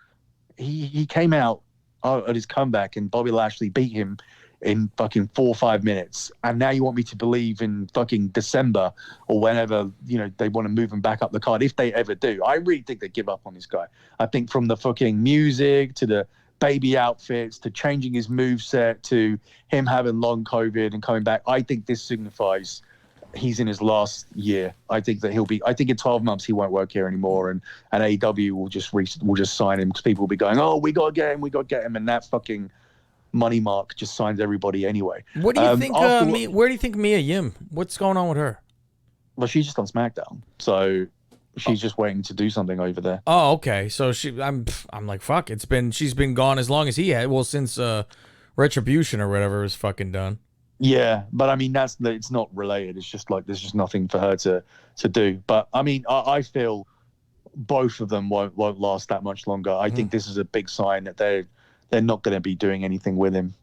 he came out at his comeback and Bobby Lashley beat him in fucking 4 or 5 minutes. And now you want me to believe in fucking December or whenever, you know, they want to move him back up the card, if they ever do. I really think they give up on this guy. I think from the fucking music to the baby outfits to changing his moveset to him having long COVID and coming back, I think this signifies he's in his last year. I think that I think in 12 months he won't work here anymore, and AEW will just sign him, because people will be going, oh, we got to get him, and that fucking money mark just signs everybody anyway. What do you think? Where do you think Mia Yim? What's going on with her? Well, she's just on SmackDown, so she's just waiting to do something over there. Oh, okay. So I'm like, fuck. She's been gone as long as he had. Well, since Retribution or whatever is fucking done. Yeah, but I mean it's not related. It's just like there's just nothing for her to do. But I mean, I feel both of them won't last that much longer. I think this is a big sign that they're not going to be doing anything with him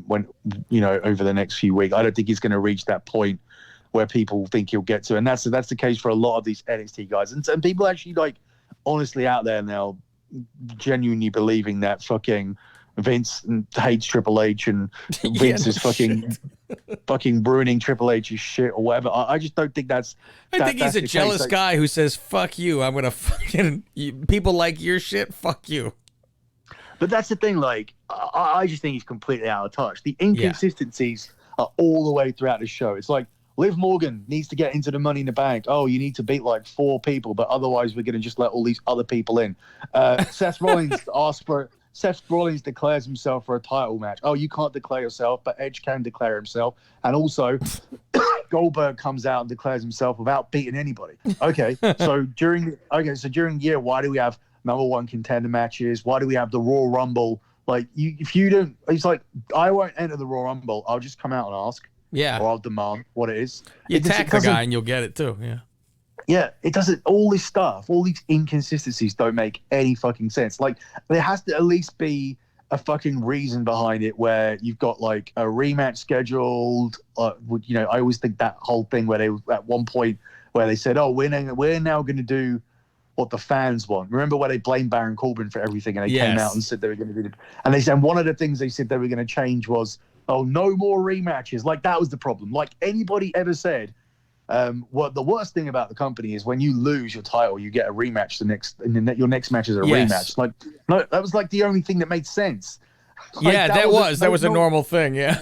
when, you know, over the next few weeks. I don't think he's going to reach that point where people think he'll get to, and that's the case for a lot of these NXT guys, and people actually, like, honestly out there now genuinely believing that fucking Vince hates Triple H and Vince is fucking ruining Triple H's shit or whatever. I just don't think that's. I think he's a jealous guy who says, "Fuck you! I'm gonna fucking people like your shit. Fuck you." But that's the thing. Like, I just think he's completely out of touch. The inconsistencies are all the way throughout the show. It's like Liv Morgan needs to get into the Money in the Bank. Oh, you need to beat like 4 people, but otherwise we're going to just let all these other people in. Seth Rollins declares himself for a title match. Oh, you can't declare yourself, but Edge can declare himself. And also, Goldberg comes out and declares himself without beating anybody. Okay, so during the year, why do we have #1 contender matches? Why do we have the Royal Rumble? Like, if you don't, it's like, I won't enter the Royal Rumble. I'll just come out and ask. Yeah. Or I'll demand what it is. You attack the guy and you'll get it too. Yeah. Yeah, it doesn't. All this stuff, all these inconsistencies don't make any fucking sense. Like, there has to at least be a fucking reason behind it, where you've got like a rematch scheduled. You know, I always think that whole thing where they, at one point, where they said, "Oh, we're now going to do what the fans want." Remember where they blamed Baron Corbin for everything, and they came out and said they were going to do it. And they said one of the things they said they were going to change was, "Oh, no more rematches." Like, that was the problem. Like, anybody ever said. What the worst thing about the company is when you lose your title, you get a rematch your next match is a rematch. Like, no, that was like the only thing that made sense. Like, yeah, that was a normal thing. Yeah.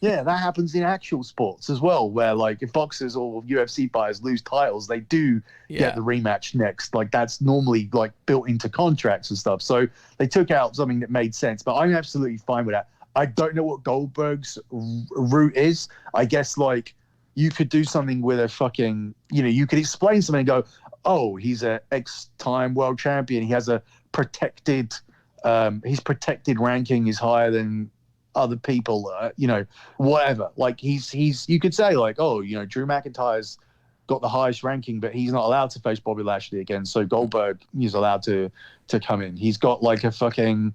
Yeah, that happens in actual sports as well, where like if boxers or UFC fighters lose titles, they do get the rematch next. Like, that's normally like built into contracts and stuff. So they took out something that made sense, but I'm absolutely fine with that. I don't know what Goldberg's route is. I guess like, you could do something with a fucking, you know, you could explain something and go, oh, he's a X-time world champion. He has a protected, his protected ranking is higher than other people, you know, whatever. Like, you could say like, oh, you know, Drew McIntyre's got the highest ranking, but he's not allowed to face Bobby Lashley again. So Goldberg is allowed to come in. He's got like a fucking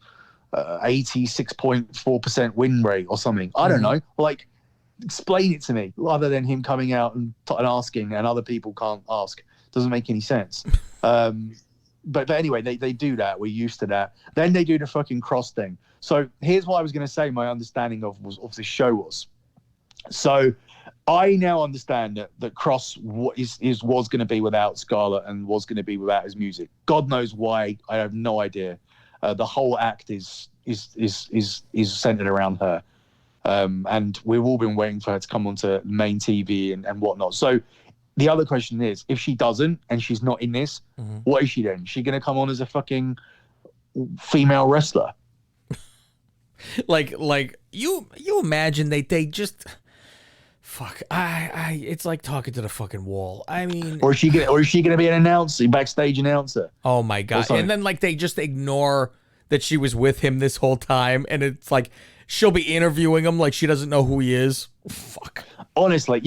86.4% win rate or something. I don't know. Like, explain it to me, other than him coming out and asking, and other people can't ask. Doesn't make any sense. But anyway, they do that. We're used to that. Then they do the fucking cross thing. So here's what I was going to say my understanding of the show was. So I now understand that Cross was going to be without Scarlett and was going to be without his music. God knows why. I have no idea. The whole act is centered around her. And we've all been waiting for her to come onto main TV and whatnot. So the other question is, if she doesn't and she's not in this, what is she then? Is she going to come on as a fucking female wrestler? like you imagine they just fuck. It's like talking to the fucking wall. I mean, or is she gonna be an announcer, backstage announcer? Oh my god! And then like they just ignore that she was with him this whole time, and it's like, She'll be interviewing him like she doesn't know who he is. Fuck. Honestly,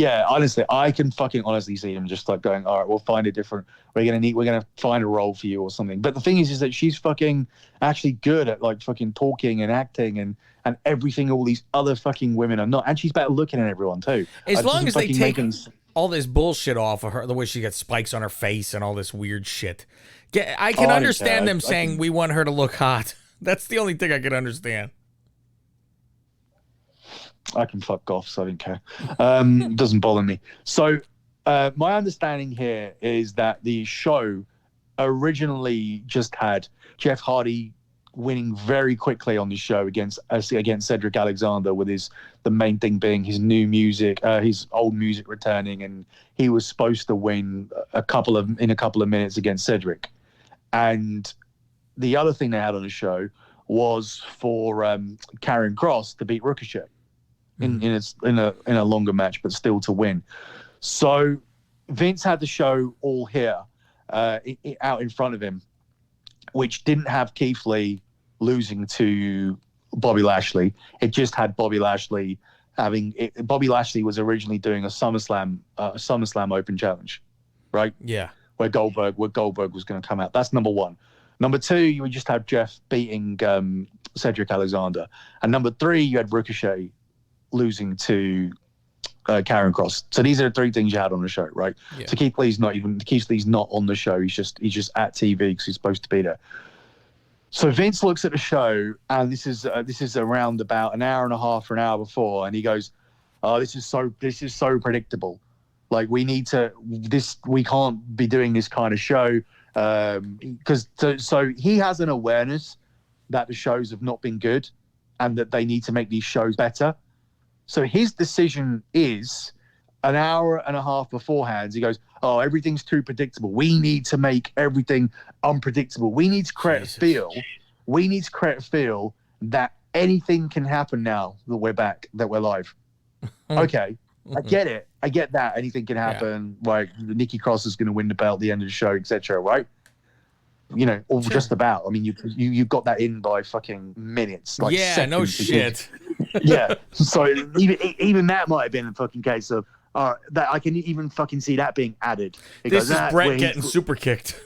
I can fucking honestly see him just like going, all right, we'll find a different. We're gonna find a role for you or something. But the thing is that she's fucking actually good at like fucking talking and acting and everything. All these other fucking women are not, and she's better looking than everyone too. As long as they take all this bullshit off of her, the way she gets spikes on her face and all this weird shit. I can understand them saying we want her to look hot. That's the only thing I can understand. I can fuck off, so I don't care. Doesn't bother me. So my understanding here is that the show originally just had Jeff Hardy winning very quickly on the show against Cedric Alexander, with the main thing being his new music, his old music returning, and he was supposed to win in a couple of minutes against Cedric. And the other thing they had on the show was for Karrion Kross to beat Ricochet in a longer match, but still to win. So Vince had the show all here out in front of him, which didn't have Keith Lee losing to Bobby Lashley. It just had Bobby Lashley Bobby Lashley was originally doing a SummerSlam Open Challenge, right? Yeah. Where Goldberg was going to come out. That's number one. Number two, you would just have Jeff beating Cedric Alexander, and number three, you had Ricochet losing to Karrion Kross. So these are the three things you had on the show, right? Yeah. So Keith Lee's not on the show. He's just at TV because he's supposed to be there. So Vince looks at the show, and this is around about an hour and a half or an hour before, and he goes, "Oh, this is so predictable. Like we can't be doing this kind of show." Because so he has an awareness that the shows have not been good, and that they need to make these shows better. So his decision is, an hour and a half beforehand, he goes, "Oh, everything's too predictable. We need to make everything unpredictable. We need to create a feel. We need to create a feel that anything can happen now that we're back, that we're live." Okay, I get it. I get that anything can happen. Yeah. Like Nikki Cross is going to win the belt at the end of the show, etc. Right? You know, or just about. I mean, you got that in by fucking minutes. Like seconds, no shit. Yeah. So even that might have been a fucking case of that I can even fucking see that being added. This is Brett getting super kicked.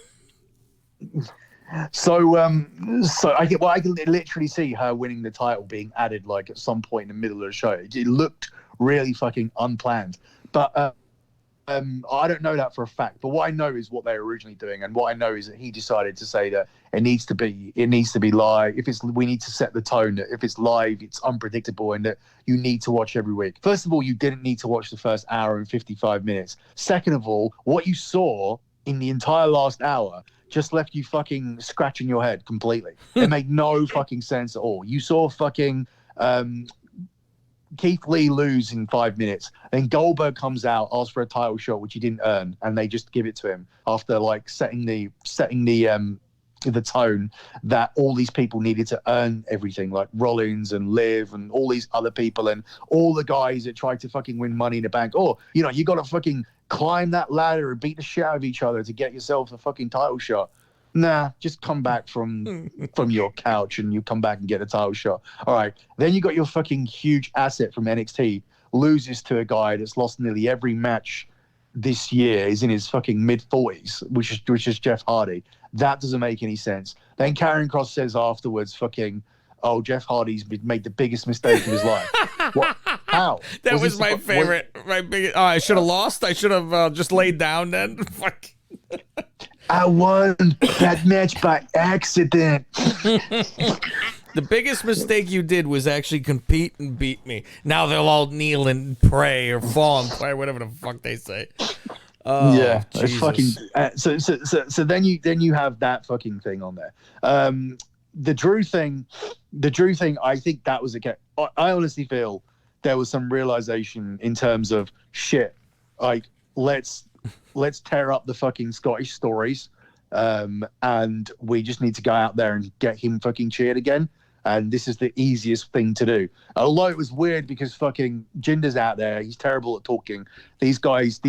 So I can literally see her winning the title being added like at some point in the middle of the show. It looked really fucking unplanned, but I don't know that for a fact. But what I know is what they're originally doing, and what I know is that he decided to say that it needs to be live. We need to set the tone that if it's live, it's unpredictable, and that you need to watch every week. First of all, you didn't need to watch the first hour and 55 minutes. Second of all, what you saw in the entire last hour just left you fucking scratching your head completely. It made no fucking sense at all. You saw fucking Keith Lee lose in 5 minutes. Then Goldberg comes out, asks for a title shot, which he didn't earn, and they just give it to him after like setting the tone that all these people needed to earn everything, like Rollins and Liv and all these other people and all the guys that tried to fucking win Money in the Bank. Or, you know, you got to fucking climb that ladder and beat the shit out of each other to get yourself a fucking title shot. Nah, just come back from your couch and you come back and get a title shot. All right. Then you got your fucking huge asset from NXT, loses to a guy that's lost nearly every match this year, is in his fucking mid-40s, which is Jeff Hardy. That doesn't make any sense. Then Karrion Kross says afterwards, fucking, "Oh, Jeff Hardy's made the biggest mistake of his life." What? How? That was my favorite. My biggest. Oh, I should have lost. I should have just laid down then. Fuck. I won that match by accident. The biggest mistake you did was actually compete and beat me. Now they'll all kneel and pray or fall and pray, whatever the fuck they say. Oh, yeah, Jesus. Fucking. So then you have that fucking thing on there. The Drew thing. I think that was I honestly feel there was some realization in terms of shit. Like let's tear up the fucking Scottish stories, and we just need to go out there and get him fucking cheered again. And this is the easiest thing to do. Although it was weird because fucking Jinder's out there. He's terrible at talking. These guys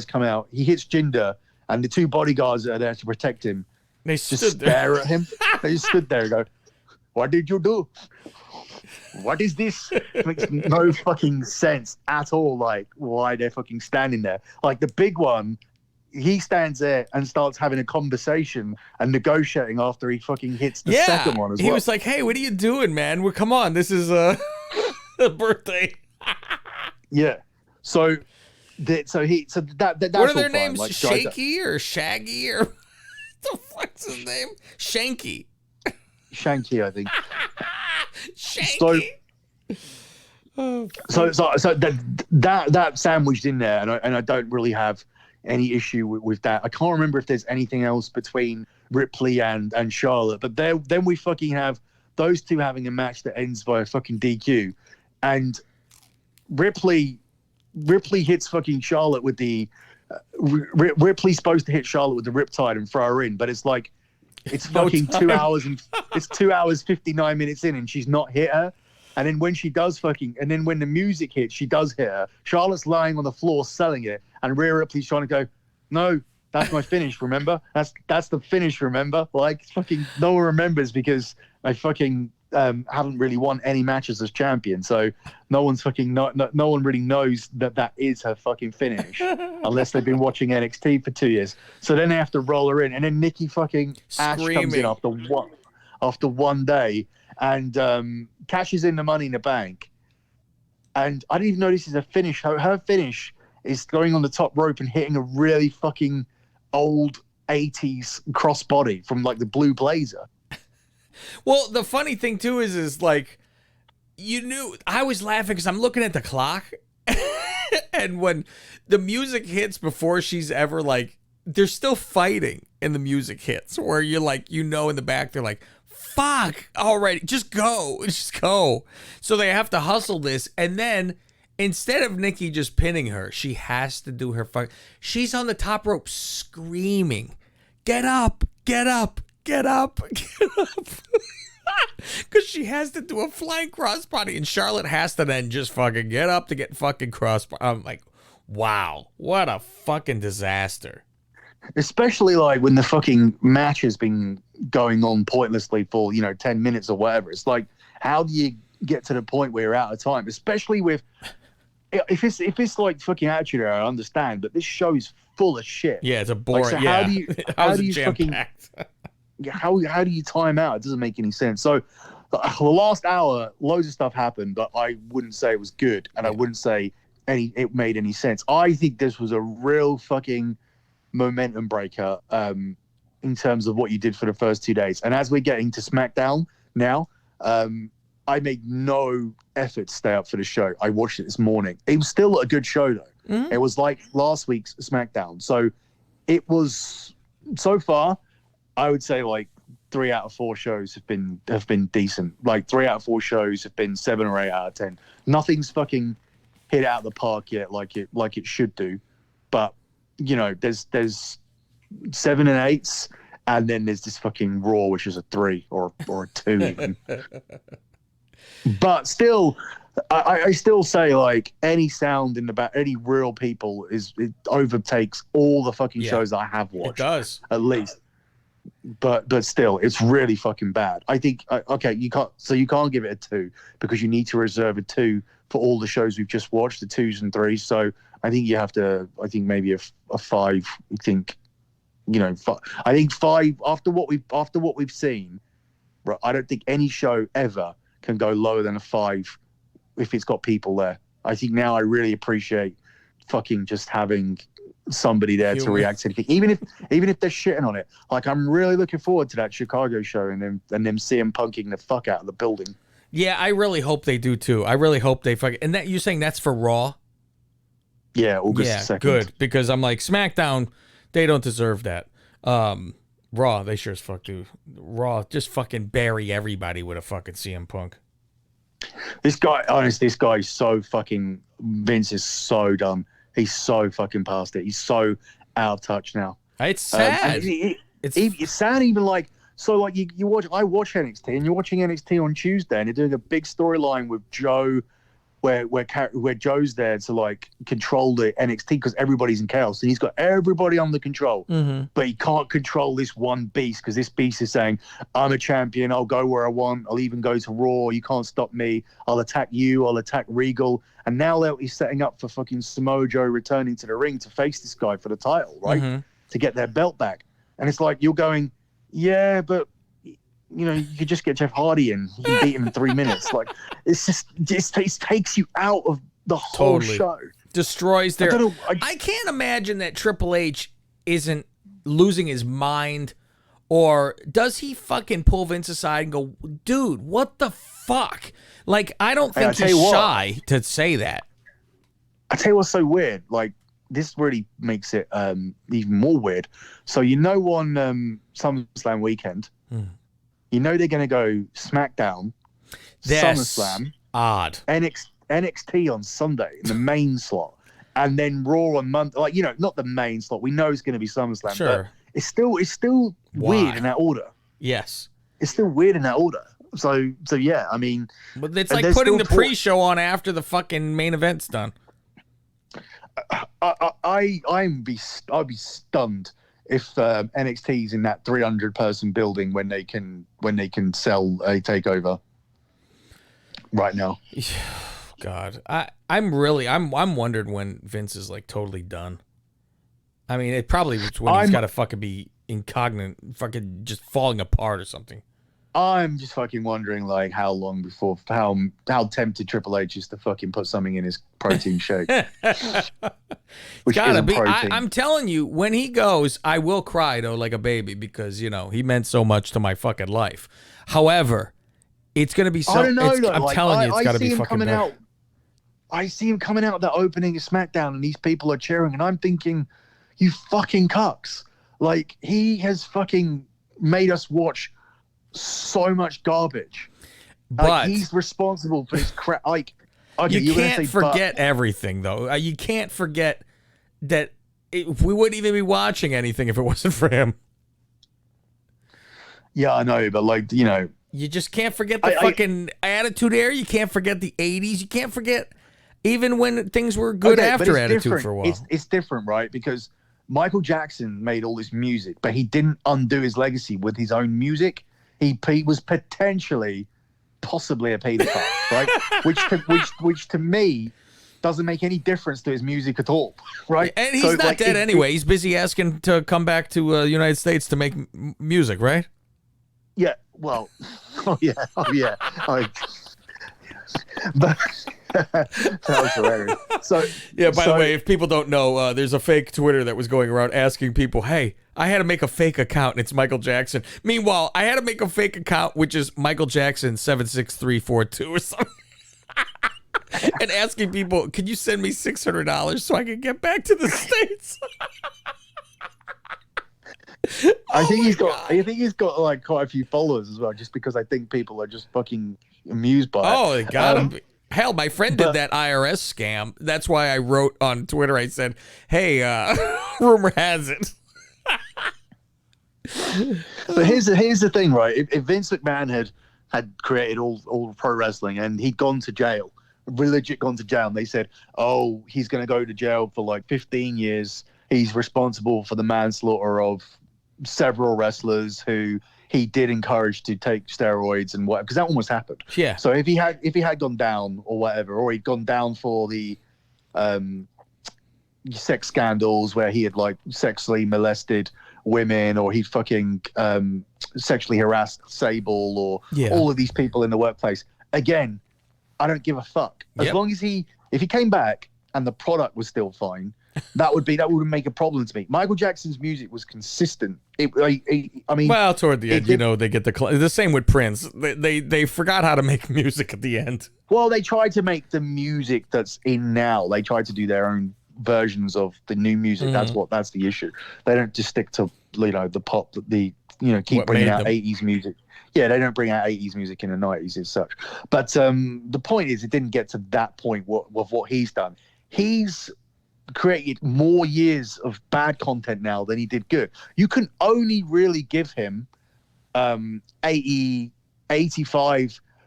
come out. He hits Jinder, and the two bodyguards that are there to protect him they just stare at him. They just stood there and go, "What did you do?" what is this? It makes no fucking sense at all. Like, why they're fucking standing there. Like, the big one, he stands there and starts having a conversation and negotiating after he fucking hits the second one as well. He was like, hey, what are you doing, man? Well, come on. This is a birthday. Yeah. So that's what are all their fine. names? Like, Shaky or Shaggy or what the fuck's his name? Shanky. Shanky, I think. Shanky. So that sandwiched in there, and I don't really have any issue with that. I can't remember if there's anything else between Ripley and Charlotte, but then we fucking have those two having a match that ends by a fucking DQ, and Ripley hits fucking Charlotte with the Ripley's supposed to hit Charlotte with the Riptide and throw her in, but it's like it's fucking 2 hours and it's 2 hours 59 minutes in, and she's not hit her. And then when she does and then when the music hits, she does hit her. Charlotte's lying on the floor selling it, and Rhea Ripley's trying to go, no, that's my finish, remember? That's the finish, remember? Like, fucking no one remembers because I fucking haven't really won any matches as champion. So no one's fucking, no one really knows that is her fucking finish unless they've been watching NXT for 2 years. So then they have to roll her in. And then Nikki fucking Ash comes in after one day and cashes in the Money in the Bank. And I didn't even know this is a finish. Her finish is going on the top rope and hitting a really fucking old 80s crossbody from like the Blue Blazer. Well, the funny thing too is like, I was laughing because I'm looking at the clock and when the music hits before she's ever like, they're still fighting and the music hits where you're like, in the back, they're like, fuck already, just go. So they have to hustle this. And then instead of Nikki just pinning her, she has to do her fuck. She's on the top rope screaming, get up, get up. Get up. Because she has to do a flying crossbody, and Charlotte has to then just fucking get up to get fucking crossbody. I'm like, wow, what a fucking disaster. Especially like when the fucking match has been going on pointlessly for 10 minutes or whatever. It's like, how do you get to the point where you're out of time? Especially with if it's like fucking Attitude Era, I understand, but this show is full of shit. Yeah, it's a boring. Like, so yeah, how do you fucking how do you time out? It doesn't make any sense. So the last hour, loads of stuff happened, but I wouldn't say it was good, and I wouldn't say it made any sense. I think this was a real fucking momentum breaker in terms of what you did for the first 2 days. And as we're getting to SmackDown now, I made no effort to stay up for the show. I watched it this morning. It was still a good show though. Mm-hmm. It was like last week's SmackDown. So it was, so far, I would say like 3 out of 4 shows have been decent. Like 3 out of 4 shows have been 7 or 8 out of 10. Nothing's fucking hit out of the park yet, like it should do. But there's 7 and 8s, and then there's this fucking Raw, which is a 3 or a 2 even. But still, I still say like any sound in the back, any real people it overtakes all the fucking shows that I have watched. It does, at least. But still, it's really fucking bad. I think you can't give it a 2 because you need to reserve a 2 for all the shows we've just watched, the 2s and 3s. So I think you have to. I think maybe a 5. I think, I think 5 after what we've seen. Right, I don't think any show ever can go lower than a 5 if it's got people there. I think now I really appreciate fucking just having somebody there to react to anything, even if they're shitting on it. Like, I'm really looking forward to that Chicago show and them CM punking the fuck out of the building. Yeah, I really hope they do too. I really hope they fucking. And that you're saying that's for Raw? Yeah, August 2nd. Good, because I'm like, SmackDown, they don't deserve that. Raw, they sure as fuck do. Raw, just fucking bury everybody with a fucking CM Punk. This guy's so fucking, Vince is so dumb. He's so fucking past it. He's so out of touch now. It's sad. It's sad even like, so like I watch NXT and you're watching NXT on Tuesday and they're doing a big storyline with Joe where Joe's there to like control the NXT because everybody's in chaos, and he's got everybody under control, but he can't control this one beast because this beast is saying, "I'm a champion. I'll go where I want. I'll even go to Raw. You can't stop me. I'll attack you. I'll attack Regal." And now he's setting up for fucking Samoa Joe returning to the ring to face this guy for the title, right? To get their belt back. And it's like you're going, yeah, but you know, you could just get Jeff Hardy in. You can beat him in 3 minutes. Like, it takes you out of the whole show. Destroys their... I can't imagine that Triple H isn't losing his mind, or does he fucking pull Vince aside and go, dude, what the fuck? Like, I don't think he's shy to say that. I tell you what's so weird. Like, this really makes it even more weird. So, you know, on SummerSlam weekend... You know they're going to go Smackdown, SummerSlam, odd, NXT on Sunday in the main slot, and then Raw on Monday. Like, you know, not the main slot. We know it's going to be SummerSlam, but it's still weird in that order. Yes, it's still weird in that order. So yeah, I mean, but it's like putting the pre-show on after the fucking main event's done. I'd be stunned if NXT's in that 300-person building when they can sell a takeover right now. God, I'm wondering when Vince is like totally done. I mean, it probably is when he's got to fucking be incognito, fucking just falling apart or something. I'm just fucking wondering, like, how long before how tempted Triple H is to fucking put something in his protein shake. Which gotta be. Protein. I'm telling you, when he goes, I will cry though like a baby because you know he meant so much to my fucking life. However, it's gonna be so. I don't know. I'm telling you, it's gotta be fucking bad. I see him coming out of the opening of SmackDown, and these people are cheering, and I'm thinking, you fucking cucks! Like, he has fucking made us watch so much garbage. But like, he's responsible for this crap. Like, okay, you can't forget everything, though. You can't forget that we wouldn't even be watching anything if it wasn't for him. Yeah, I know, but like, you know, you just can't forget the fucking Attitude Era. You can't forget the 80s. You can't forget even when things were good after Attitude different. For a while. It's different, right? Because Michael Jackson made all this music, but he didn't undo his legacy with his own music. He was possibly a pedophile, right? Which to me doesn't make any difference to his music at all, right? And he's not dead anyway. He's busy asking to come back to the United States to make music, right? Yeah. Well. Oh yeah. But that was hilarious. So yeah. By the way, if people don't know, there's a fake Twitter that was going around asking people, "Hey, I had to make a fake account and it's Michael Jackson." Meanwhile, I had to make a fake account which is Michael Jackson 76342 or something, and asking people, "Can you send me $600 so I can get back to the States?" I think he's got like quite a few followers as well, just because I think people are just fucking amused by it. Oh, they got him. Hell, my friend did that IRS scam. That's why I wrote on Twitter. I said, "Hey, rumor has it." But here's the thing, right? If Vince McMahon had created all pro wrestling and he'd gone to jail, legit gone to jail, and they said, "Oh, he's going to go to jail for like 15 years. He's responsible for the manslaughter of several wrestlers who he did encourage to take steroids and whatever," because that almost happened. Yeah. So if he had gone down or whatever, or he'd gone down for the sex scandals where he had like sexually molested women, or he fucking sexually harassed Sable, or all of these people in the workplace. Again, I don't give a fuck. As long as if he came back and the product was still fine, that wouldn't make a problem to me. Michael Jackson's music was consistent. I mean, well, toward the end, they get the same with Prince. They forgot how to make music at the end. Well, they tried to make the music that's in now. They tried to do their own versions of the new music. That's the issue. They don't just stick to the pop, keep bringing out 80s music. Yeah, they don't bring out 80s music in the 90s as such. But the point is, it didn't get to that point with what he's done. He's created more years of bad content now than he did good. You can only really give him 85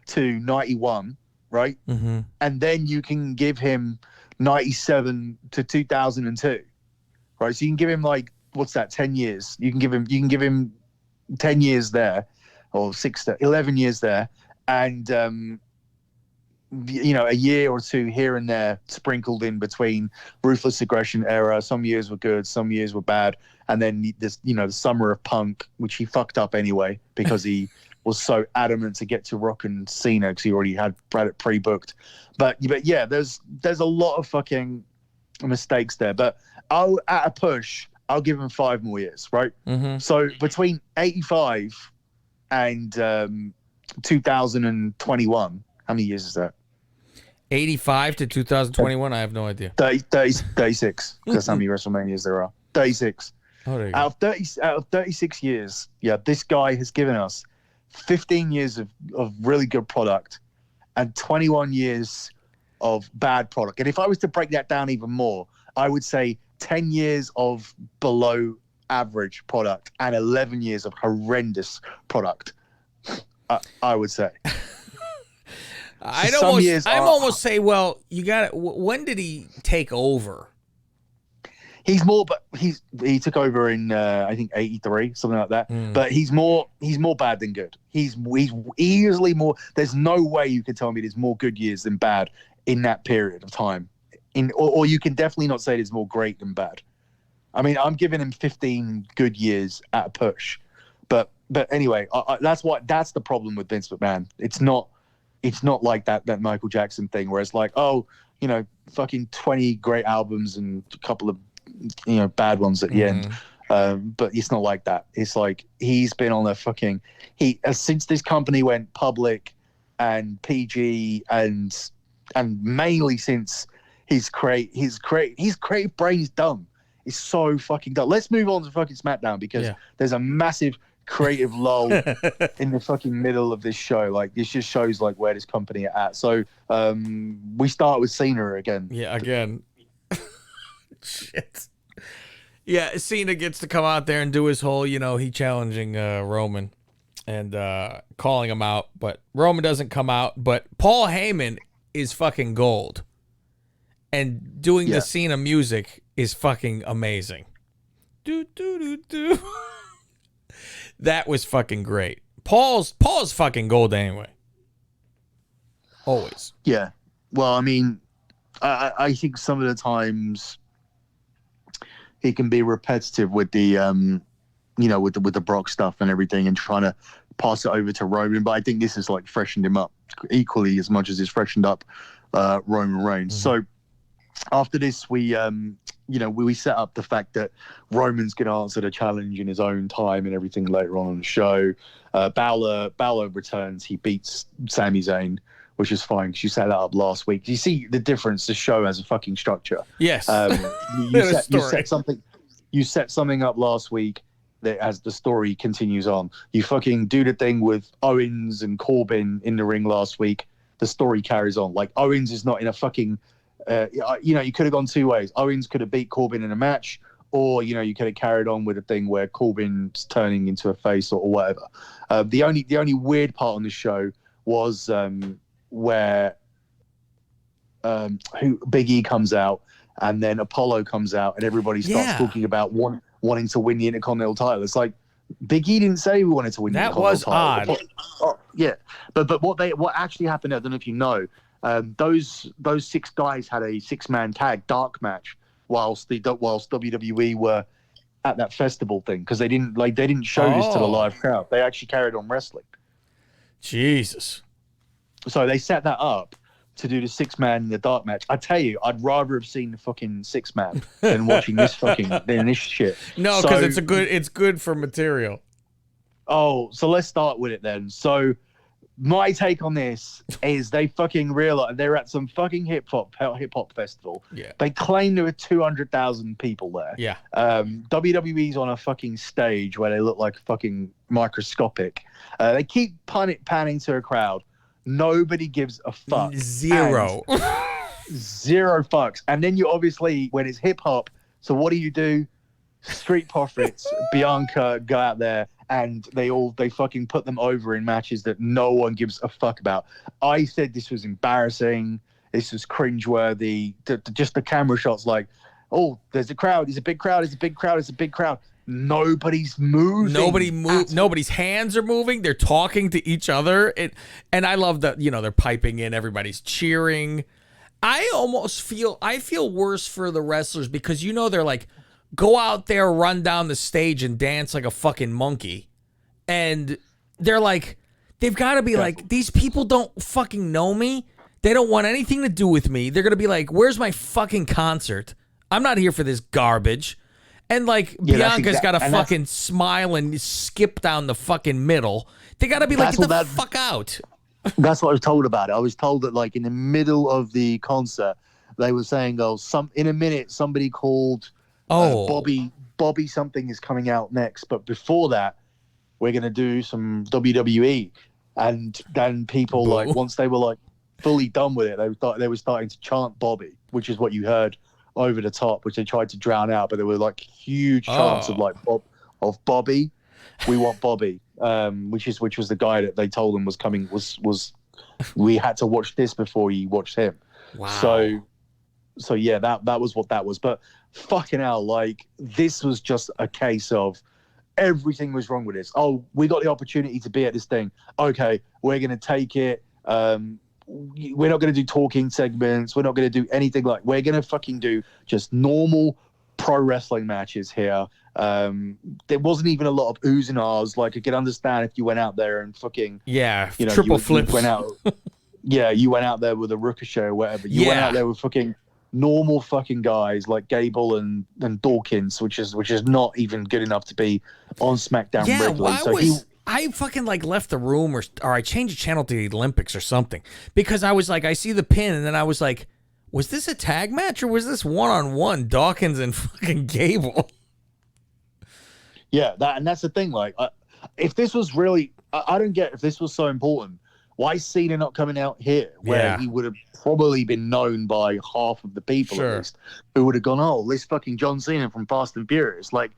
to 91, right? Mm-hmm. And then you can give him 97 to 2002, right? So you can give him like, what's that, 10 years? You can give him 10 years there, or 11 years there, and a year or two here and there sprinkled in between Ruthless Aggression era. Some years were good, some years were bad, and then this, the summer of Punk, which he fucked up anyway because he was so adamant to get to Rock and Cena because he already had it pre-booked. But yeah, there's a lot of fucking mistakes there. But at a push, I'll give him 5 more years, right? Mm-hmm. So between 85 and 2021, how many years is that? 85 to 2021. I have no idea. 36. That's how many WrestleManias there are. 36. Oh, there you go. Out of 36 years, yeah, this guy has given us 15 years of really good product and 21 years of bad product. And if I was to break that down even more, I would say 10 years of below average product and 11 years of horrendous product. I would say. I'd almost say, well, you got it. When did he take over? He took over in I think 83, something like that. But he's more bad than good. He's easily more. There's no way you could tell me there's more good years than bad in that period of time. Or you can definitely not say there's more great than bad. I mean, I'm giving him 15 good years at a push. But anyway, that's the problem with Vince McMahon. It's not like that Michael Jackson thing where it's like, fucking 20 great albums and a couple of bad ones at the end. But it's not like that. It's like he's been on a fucking since this company went public and PG and mainly since his creative brain is dumb. It's so fucking dumb. Let's move on to fucking Smackdown because there's a massive creative lull in the fucking middle of this show. Like, this just shows like where this company are at. So we start with Cena again. Yeah, again. Shit. Yeah, Cena gets to come out there and do his whole, he challenging Roman and calling him out, but Roman doesn't come out. But Paul Heyman is fucking gold, and doing the Cena music is fucking amazing. Do do do do. That was fucking great. Paul's fucking gold anyway. Always. Yeah. Well, I mean, I think some of the times he can be repetitive with the with the Brock stuff and everything and trying to pass it over to Roman, but I think this has like freshened him up equally as much as it's freshened up Roman Reigns. So after this, we set up the fact that Roman's going to answer the challenge in his own time and everything later on in the show. Balor returns. He beats Sami Zayn, which is fine because you set that up last week. You see the difference. The show has a fucking structure. Yes. You set something up last week that as the story continues on. You fucking do the thing with Owens and Corbin in the ring last week. The story carries on. Like, Owens is not in a fucking... you could have gone two ways. Owens could have beat Corbin in a match, or you could have carried on with a thing where Corbin's turning into a face or whatever. The only weird part on the show was where Big E comes out and then Apollo comes out and everybody starts talking about wanting to win the Intercontinental title. It's like, Big E didn't say we wanted to win the Intercontinental title. That was odd. Yeah, but what actually happened, I don't know if you know. Those 6 guys had a 6-man tag dark match whilst WWE were at that festival thing because they didn't show this to the live crowd. They actually carried on wrestling. Jesus. So they set that up to do the 6-man in the dark match. I tell you, I'd rather have seen the fucking 6-man than watching this shit. No, because it's good for material. Oh, so let's start with it then. So my take on this is they fucking realize they're at some fucking hip hop festival. Yeah. They claim there were 200,000 people there. Yeah. WWE's on a fucking stage where they look like fucking microscopic. They keep panning to a crowd. Nobody gives a fuck. Zero. Zero fucks. And then you obviously, when it's hip hop, so what do? Street Profits, Bianca go out there and they fucking put them over in matches that no one gives a fuck about. I said this was embarrassing. This was cringeworthy. Just the camera shots, like, oh, there's a crowd. There's a big crowd. There's a big crowd. There's a big crowd. Nobody's moving. Nobody's hands are moving. They're talking to each other. And I love that, they're piping in. Everybody's cheering. I feel worse for the wrestlers because they're like, go out there, run down the stage and dance like a fucking monkey. And they're like, they've got to be like, these people don't fucking know me. They don't want anything to do with me. They're going to be like, where's my fucking concert? I'm not here for this garbage. And like, Bianca's got to fucking smile and skip down the fucking middle. They got to be like, get the fuck out. That's what I was told about it. I was told that like in the middle of the concert, they were saying, in a minute, somebody called Bobby something is coming out next. But before that, we're going to do some WWE. And then people, like, once they were like fully done with it, they were starting to chant Bobby, which is what you heard over the top, which they tried to drown out. But there were like huge chants of like of Bobby. We want Bobby, which was the guy that they told them was coming. Was we had to watch this before you watched him. Wow. So yeah, that was what that was. But fucking hell, like this was just a case of everything was wrong with this. Oh, we got the opportunity to be at this thing. Okay, we're gonna take it. We're not going to do talking segments. We're not going to do anything like. We're going to fucking do just normal pro wrestling matches here. There wasn't even a lot of oohs and ahs. Like I could understand if you went out there and fucking triple flips. You went out, you went out there with a Ricochet or whatever. You went out there with fucking normal fucking guys like Gable and Dawkins, which is not even good enough to be on SmackDown. Yeah, regularly. I fucking like left the room or I changed the channel to the Olympics or something because I was like, I see the pin and then I was like, was this a tag match or was this one-on-one Dawkins and fucking Gable? Yeah, that's the thing. Like, if this was really, I don't get if this was so important. Why is Cena not coming out here where he would have probably been known by half of the people at least who would have gone, oh, this fucking John Cena from Fast and Furious, like.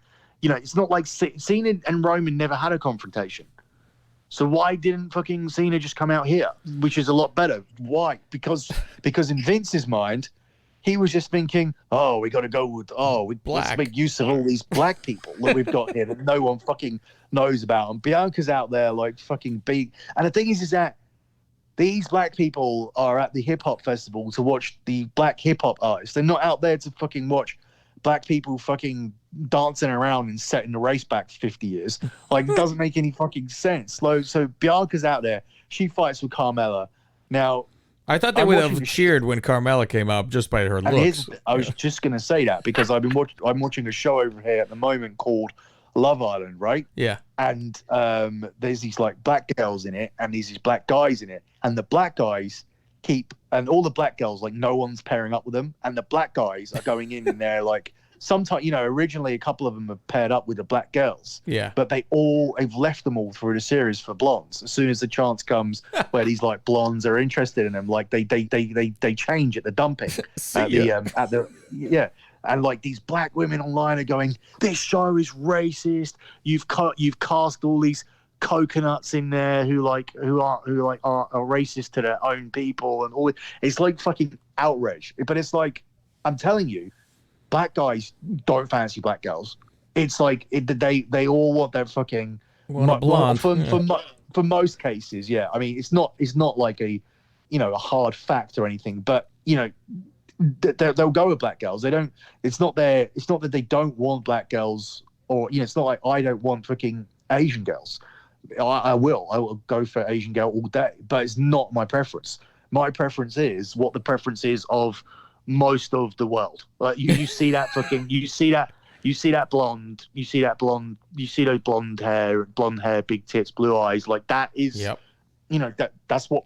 It's not like Cena and Roman never had a confrontation. So why didn't fucking Cena just come out here, which is a lot better? Why? Because in Vince's mind, he was just thinking, oh, we got to go with, let's make use of all these black people that we've got here that no one fucking knows about. And Bianca's out there like fucking beat. And the thing is that these black people are at the hip hop festival to watch the black hip hop artists. They're not out there to fucking watch black people fucking dancing around and setting the race back 50 years. Like, it doesn't make any fucking sense. So Bianca's out there. She fights with Carmella. Now, I thought they would have cheered when Carmella came up just by her looks. I was just going to say that because I'm watching a show over here at the moment called Love Island, right? Yeah. And there's these like black girls in it and there's these black guys in it. And the black guys and all the black girls, like no one's pairing up with them. And the black guys are going in and they're like, sometimes, originally a couple of them have paired up with the black girls. Yeah. But they've left them all through the series for blondes. As soon as the chance comes where these like blondes are interested in them, like they change at the dumping. And like these black women online are going, this show is racist. You've cast all these coconuts in there who are racist to their own people and all. It's like fucking outrage. But it's like, I'm telling you, black guys don't fancy black girls. It's like they all want their fucking blonde. For most cases, yeah. I mean, it's not like a a hard fact or anything, but they'll go with black girls. They don't. It's not that they don't want black girls, or it's not like I don't want fucking Asian girls. I will go for Asian girl all day, but it's not my preference. My preference is what the preference is of most of the world. Like you see that fucking you see that blonde, you see those blonde hair, big tits, blue eyes. Like that is that's what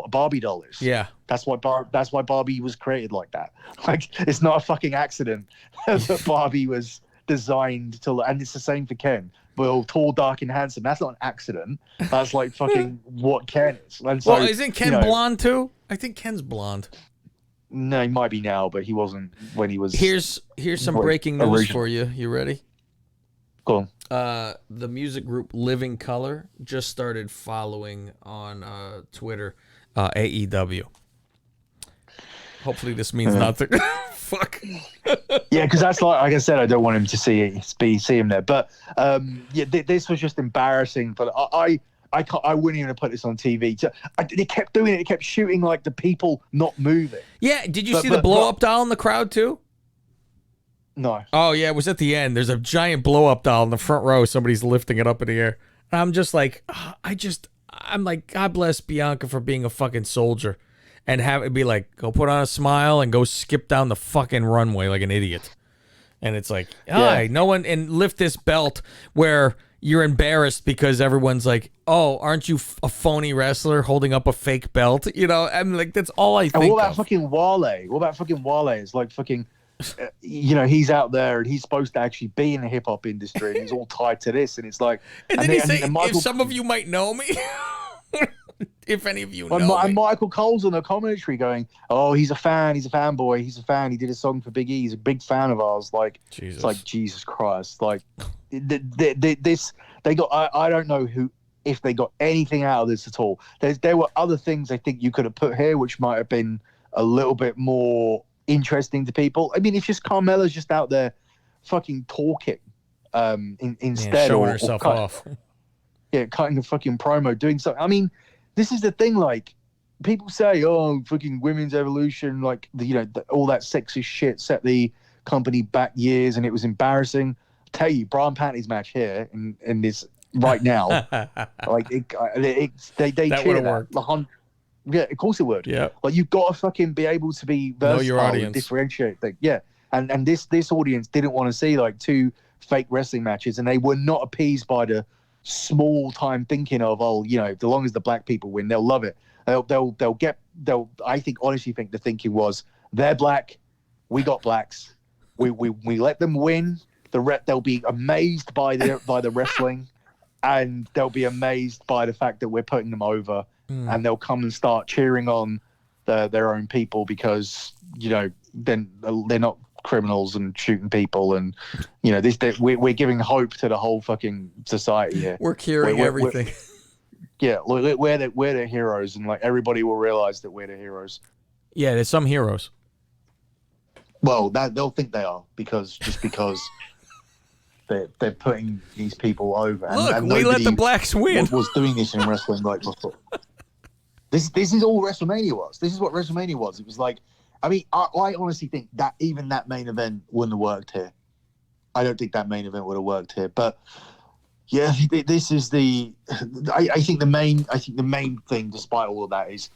a Barbie doll is. Yeah. That's why Barbie was created like that. Like it's not a fucking accident that Barbie was designed to, and it's the same for Ken. Well, tall, dark, and handsome. That's not an accident. That's like fucking what Ken is. And so, well, isn't Ken blonde too? I think Ken's blonde. No, he might be now, but he wasn't when he was. Here's some breaking news original. for you. You ready? Go on. The music group Living Color just started following on Twitter AEW. Hopefully this means nothing. Fuck. Yeah, because that's like I said, I don't want him to see him there. But this was just embarrassing. But I wouldn't even have put this on TV. They kept doing it. They kept shooting like the people not moving. Yeah, did you see the blow up doll in the crowd too? No. Oh yeah, it was at the end. There's a giant blow up doll in the front row. Somebody's lifting it up in the air. And I'm just like, I'm like, God bless Bianca for being a fucking soldier. And have it be like, go put on a smile and go skip down the fucking runway like an idiot. And it's like, hi, no one, and lift this belt where you're embarrassed because everyone's like, oh, aren't you a phony wrestler holding up a fake belt? You know, I'm like, that's all I think. And what about fucking Wale? What about fucking Wale? It's like fucking, he's out there and he's supposed to actually be in the hip hop industry and he's all tied to this. And it's like, and then he say, if some of you might know me. If any of you know me. And Michael Cole's on the commentary going, oh, he's a fan. He's a fanboy. He's a fan. He did a song for Big E. He's a big fan of ours. Like, Jesus. It's like, Jesus Christ. Like, they got, I don't know if they got anything out of this at all. There were other things I think you could have put here, which might have been a little bit more interesting to people. I mean, it's just Carmella's just out there fucking talking instead. Showing herself off. Yeah, cutting a fucking promo, doing something. I mean, this is the thing, like, people say, oh, fucking women's evolution, like, all that sexist shit set the company back years and it was embarrassing. I'll tell you, bra and panties match here in this right now. Like, they that would have worked. Yeah, of course it would. Yeah. Like, you've got to fucking be able to be versatile, know your audience, and differentiate things. Yeah. And this audience didn't want to see, like, two fake wrestling matches, and they were not appeased by the small time thinking of, oh, as long as the black people win, they'll love it. I think honestly think the thinking was, they're black, we got blacks, we let them win. They'll be amazed by the wrestling, and they'll be amazed by the fact that we're putting them over, and they'll come and start cheering on their own people because then they're not criminals and shooting people, and we're giving hope to the whole fucking society here. We're curing everything. We're the heroes, and like everybody will realize that we're the heroes. Yeah, there's some heroes. Well, they'll think they are because they're putting these people over. And we let the blacks win. Was doing this in wrestling like before. This is all WrestleMania was. This is what WrestleMania was. It was like, I mean, I honestly think that even that main event wouldn't have worked here. I don't think that main event would have worked here. But yeah, this is I think the main thing, despite all of that, is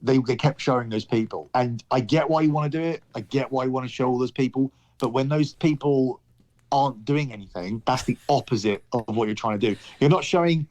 they kept showing those people. And I get why you want to do it. I get why you want to show all those people. But when those people aren't doing anything, that's the opposite of what you're trying to do. You're not showing,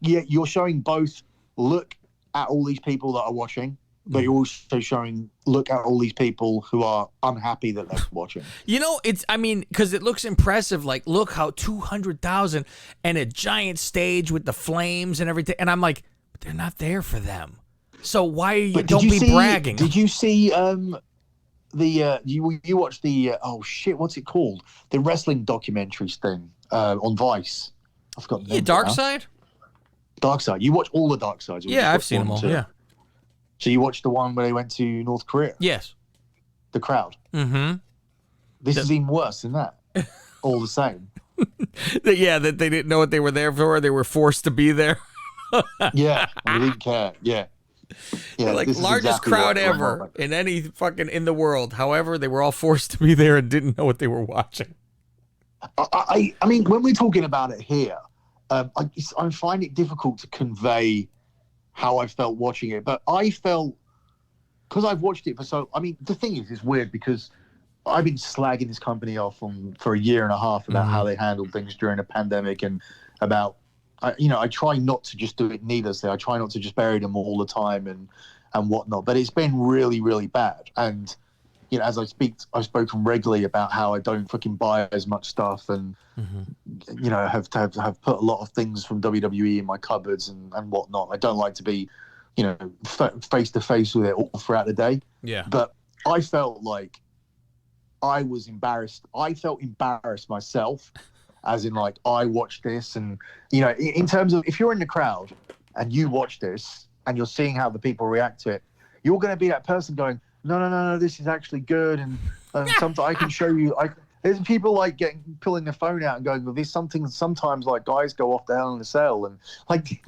you're showing both, look at all these people that are watching, but you're also showing, look at all these people who are unhappy that they're watching. Because it looks impressive. Like, look how 200,000 and a giant stage with the flames and everything. And I'm like, but they're not there for them. So why are you? Don't be bragging. Did you see you watched the what's it called? The wrestling documentaries thing on Vice. I forgot the name. Dark Side. Dark Side. You watch all the Dark Sides. Yeah, I've seen them all. Yeah. So you watched the one where they went to North Korea? Yes. The crowd? Mm-hmm. This is even worse than that. All the same. That they didn't know what they were there for. They were forced to be there. Yeah, they didn't care. Yeah. Like, largest crowd ever in any fucking in the world. However, they were all forced to be there and didn't know what they were watching. I mean, when we're talking about it here, I find it difficult to convey how I felt watching it, but I felt, because I've watched it for so, I mean, the thing is, it's weird because I've been slagging this company off for a year and a half about how they handled things during a pandemic, and about, I try not to just do it needlessly. I try not to just bury them all the time and whatnot, but it's been really, really bad. And, as I've spoken regularly about how I don't fucking buy as much stuff, and have put a lot of things from WWE in my cupboards and whatnot. I don't like to be, face to face with it all throughout the day. Yeah. But I felt like I was embarrassed. I felt embarrassed myself, as in like I watched this, and in terms of if you're in the crowd and you watch this and you're seeing how the people react to it, you're going to be that person going, no, this is actually good, and sometimes I can show you. There's people like pulling the phone out and going, well, there's something. Sometimes like guys go off the Hell in a Cell and like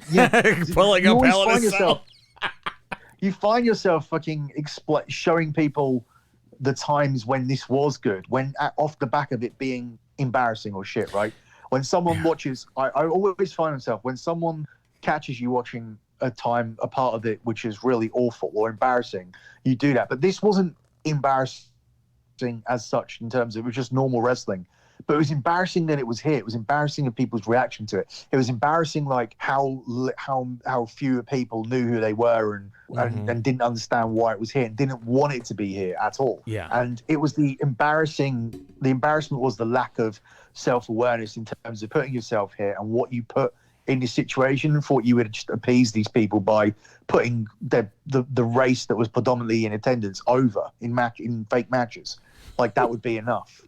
pulling up Hell in a Cell. You find yourself fucking showing people the times when this was good, when off the back of it being embarrassing or shit, right? When someone watches, I always find myself, when someone catches you watching a part of it which is really awful or embarrassing, you do that. But this wasn't embarrassing as such in terms of, it was just normal wrestling. But it was embarrassing that it was here. It was embarrassing of people's reaction to it. It was embarrassing, like how few people knew who they were and didn't understand why it was here and didn't want it to be here at all. Yeah. And it was the embarrassment was the lack of self-awareness in terms of putting yourself here and what you put in this situation, and thought you would just appease these people by putting the race that was predominantly in attendance over in fake matches. Like that would be enough.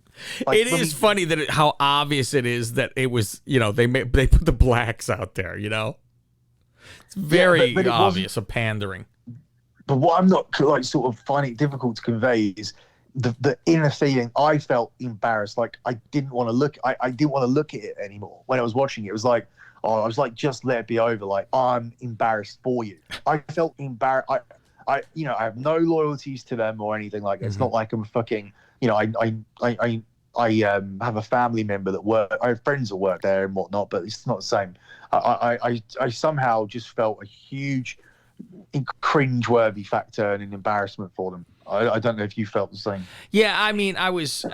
Like, it is funny that how obvious it is that it was, they put the blacks out there, It's very but it obvious of pandering. But what I'm not like sort of finding it difficult to convey is the inner feeling. I felt embarrassed. Like I didn't want to look. I didn't want to look at it anymore when I was watching it. It was like, I was like, just let it be over. Like I'm embarrassed for you. I felt embarrassed. I have no loyalties to them or anything like that. It's not like I'm fucking. I have a family member that work. I have friends that work there and whatnot, but it's not the same. I somehow just felt a huge cringe-worthy factor and an embarrassment for them. I don't know if you felt the same. Yeah, I mean, I was.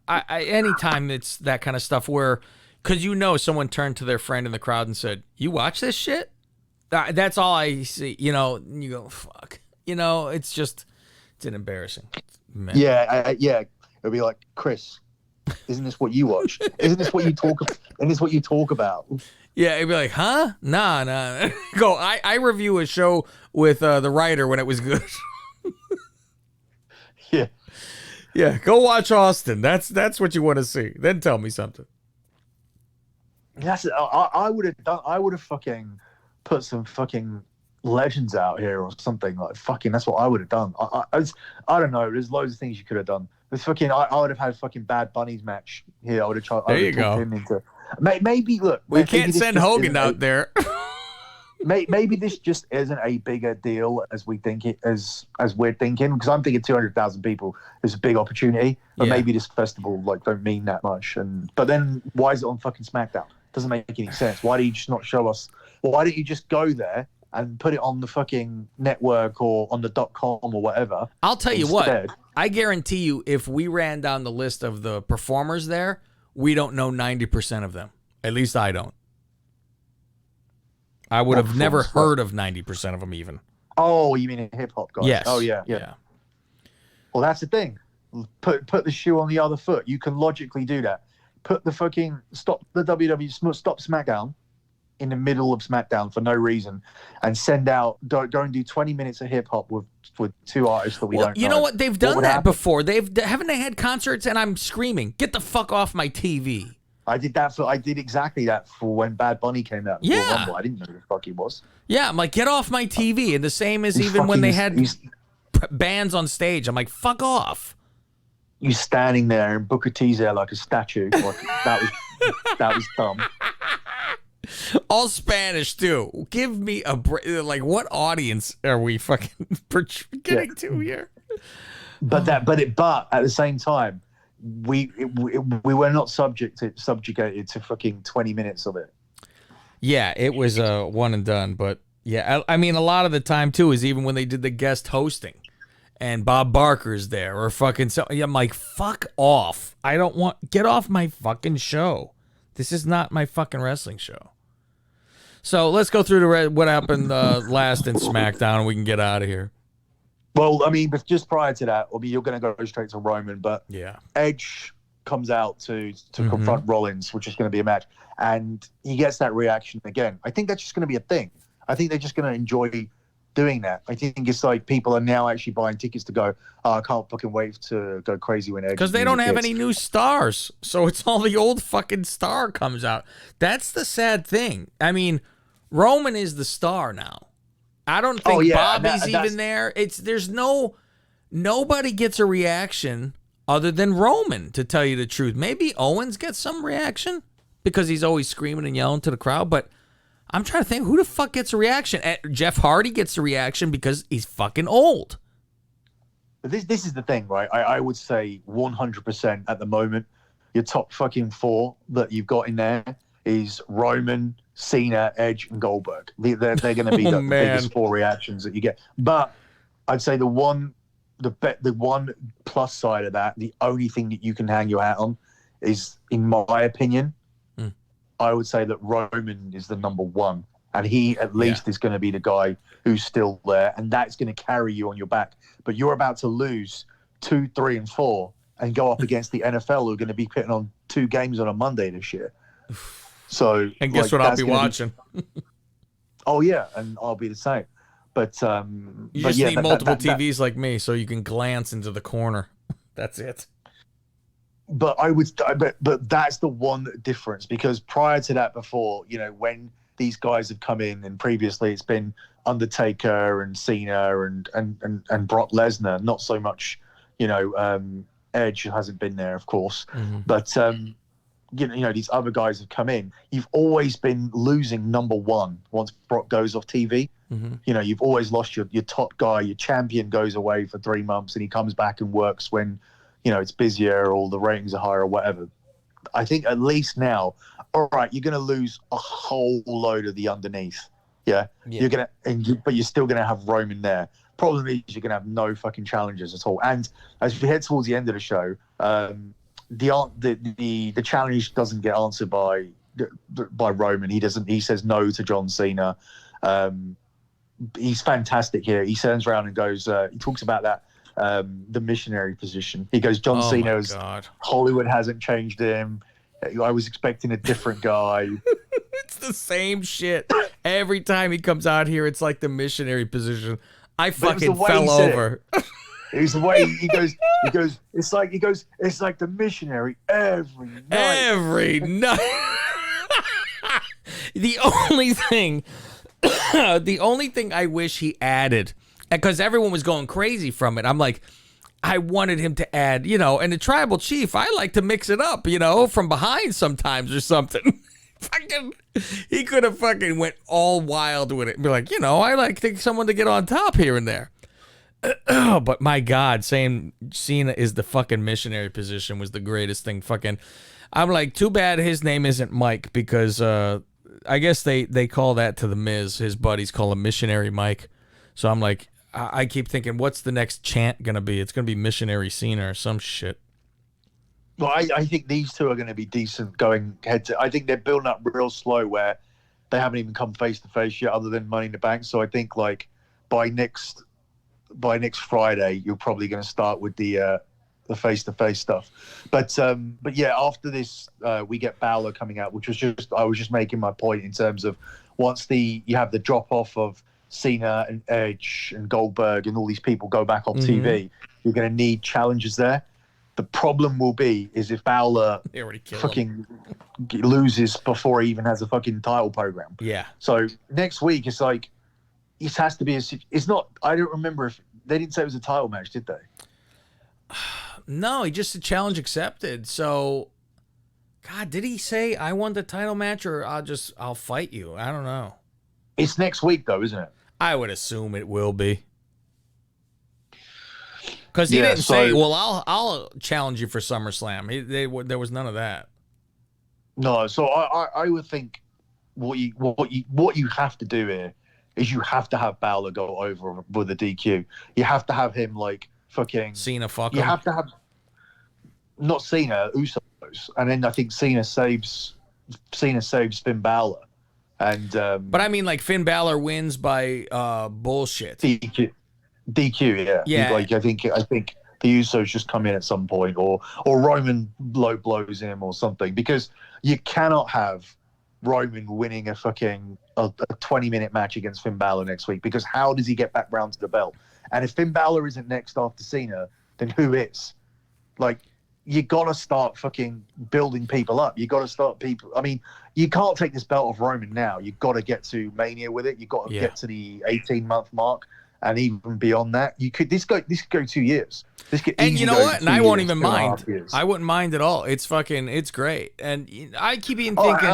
Anytime it's that kind of stuff where, because someone turned to their friend in the crowd and said, "You watch this shit?" That's all I see. And you go, "Fuck." It's an embarrassing. Man. Yeah. It'll be like, Chris, isn't this what you watch? Isn't this what you talk? Isn't this what you talk about? Yeah, it'd be like, huh? Nah. Go. I review a show with the writer when it was good. Yeah. Go watch Austin. That's what you want to see. Then tell me something. I would have done. I would have fucking put some fucking legends out here or something like fucking. That's what I would have done. I don't know. There's loads of things you could have done. There's fucking. I would have had fucking Bad Bunny's match here. I would have tried. There you go. Him into, maybe look. We can't send Hogan out there. Maybe this just isn't a bigger deal as we think it as we're thinking, because I'm thinking 200,000 people is a big opportunity, but maybe this festival don't mean that much. But then why is it on fucking SmackDown? Doesn't make any sense. Why do you just not show us? Why don't you just go there and put it on the fucking network or on the .com or whatever? I'll tell you what. I guarantee you, if we ran down the list of the performers there, we don't know 90% of them. At least I don't. I would have never heard of 90% of them even. Oh, you mean hip hop guys? Yes. Oh yeah. Well, that's the thing. Put the shoe on the other foot. You can logically do that. Put the fucking stop SmackDown in the middle of SmackDown for no reason, and send out go and do 20 minutes of hip hop with two artists that we don't know. You know what? They've done that before. Haven't they had concerts and I'm screaming, "Get the fuck off my TV." I did exactly that for when Bad Bunny came out. Yeah. I didn't know who the fuck he was. Yeah, I'm like, get off my TV. And the same as even when they had bands on stage. I'm like, fuck off. You standing there and Booker T's there like a statue. Like, that was dumb. All Spanish too. Give me a break. Like, what audience are we fucking getting to here? But at the same time, we were not subjugated to fucking 20 minutes of it. Yeah, it was a one and done. But yeah, I mean, a lot of the time too is even when they did the guest hosting, and Bob Barker's there or fucking so. I'm like, fuck off. I don't want. Get off my fucking show. This is not my fucking wrestling show. So let's go through what happened last in SmackDown, and we can get out of here. Well, I mean, but just prior to that, you're going to go straight to Roman, but yeah, Edge comes out to confront Rollins, which is going to be a match, and he gets that reaction again. I think that's just going to be a thing. I think they're just going to enjoy doing that. I think it's like people are now actually buying tickets to go, oh, I can't fucking wait to go crazy when Edge. Because they don't have any new stars. So it's all the old fucking star comes out. That's the sad thing. I mean, Roman is the star now. I don't think Bobby's even there. Nobody gets a reaction other than Roman, to tell you the truth. Maybe Owens gets some reaction because he's always screaming and yelling to the crowd, but I'm trying to think, who the fuck gets a reaction? Jeff Hardy gets a reaction because he's fucking old. But this is the thing, right? I would say 100% at the moment, your top fucking 4 that you've got in there is Roman, Cena, Edge, and Goldberg. They're going to be the biggest 4 reactions that you get. But I'd say the one plus side of that, the only thing that you can hang your hat on is, in my opinion, I would say that Roman is the number 1, and he at least is going to be the guy who's still there, and that's going to carry you on your back. But you're about to lose 2, 3, and 4 and go up against the NFL, who are going to be putting on 2 games on a Monday this year. So, and guess what I'll be watching? Oh yeah, and I'll be the same. But you just need multiple TVs like me, so you can glance into the corner. That's it. But but that's the one difference, because prior to that, before, when these guys have come in, and previously it's been Undertaker and Cena and Brock Lesnar, not so much, Edge hasn't been there, of course, but these other guys have come in. You've always been losing number 1 once Brock goes off TV. You've always lost your top guy. Your champion goes away for 3 months, and he comes back and works when it's busier or the ratings are higher or whatever. I think at least now, all right, you're going to lose a whole load of the underneath. Yeah. You're going to, but you're still going to have Roman there. Problem is, you're going to have no fucking challenges at all. And as we head towards the end of the show, the challenge doesn't get answered by Roman. He says no to John Cena. He's fantastic here. He turns around and goes, he talks about that, the missionary position. He goes, John Cena's, Hollywood hasn't changed him. I was expecting a different guy. It's the same shit. Every time he comes out here, it's like the missionary position. I fucking fell over. It was the way he goes, it's like the missionary every night. Every night. The only thing I wish he added, because everyone was going crazy from it, I'm like, I wanted him to add, and the tribal chief, I like to mix it up, from behind sometimes or something. He could have fucking went all wild with it and be like, I like someone to get on top here and there. But my God, saying Cena is the fucking missionary position was the greatest thing. I'm like, too bad his name isn't Mike, because I guess they call that to the Miz. His buddies call him Missionary Mike. So I'm like, I keep thinking, what's the next chant gonna be? It's gonna be Missionary Cena or some shit. Well, I think these two are going to be decent going head to. I think they're building up real slow, where they haven't even come face to face yet, other than Money in the Bank. So I think by next Friday, you're probably going to start with the face to face stuff. But yeah, after this, we get Balor coming out, which was I was just making my point in terms of once you have the drop off of Cena and Edge and Goldberg and all these people go back on TV, you're going to need challenges there. The problem will be is if Balor fucking loses before he even has a fucking title program. Yeah. So next week, it's like, it has to be it's not, I don't remember if they didn't say it was a title match, did they? No, he just a challenge accepted. So, God, did he say I want the title match, or I'll fight you? I don't know. It's next week though, isn't it? I would assume it will be. Because he didn't say, well, I'll challenge you for SummerSlam. There was none of that. No, so I would think what you have to do here is you have to have Balor go over with a DQ. You have to have him fucking Cena. You have to have not Cena, Usos, and then I think Cena saves Finn Balor, and but I mean Finn Balor wins by bullshit. DQ, yeah. Yeah. I think the Usos just come in at some point, or Roman blows him or something, because you cannot have Roman winning a 20-minute match against Finn Balor next week, because how does he get back round to the belt? And if Finn Balor isn't next after Cena, then who is? Like, you got to start fucking building people up. You got to start people. I mean, you can't take this belt off Roman now. You got to get to Mania with it. You got to get to the 18-month mark, and even beyond that, you could this could go 2 years. This could And you know what? And I won't even mind. 2.5 years. I wouldn't mind at all. It's great. And I keep even thinking.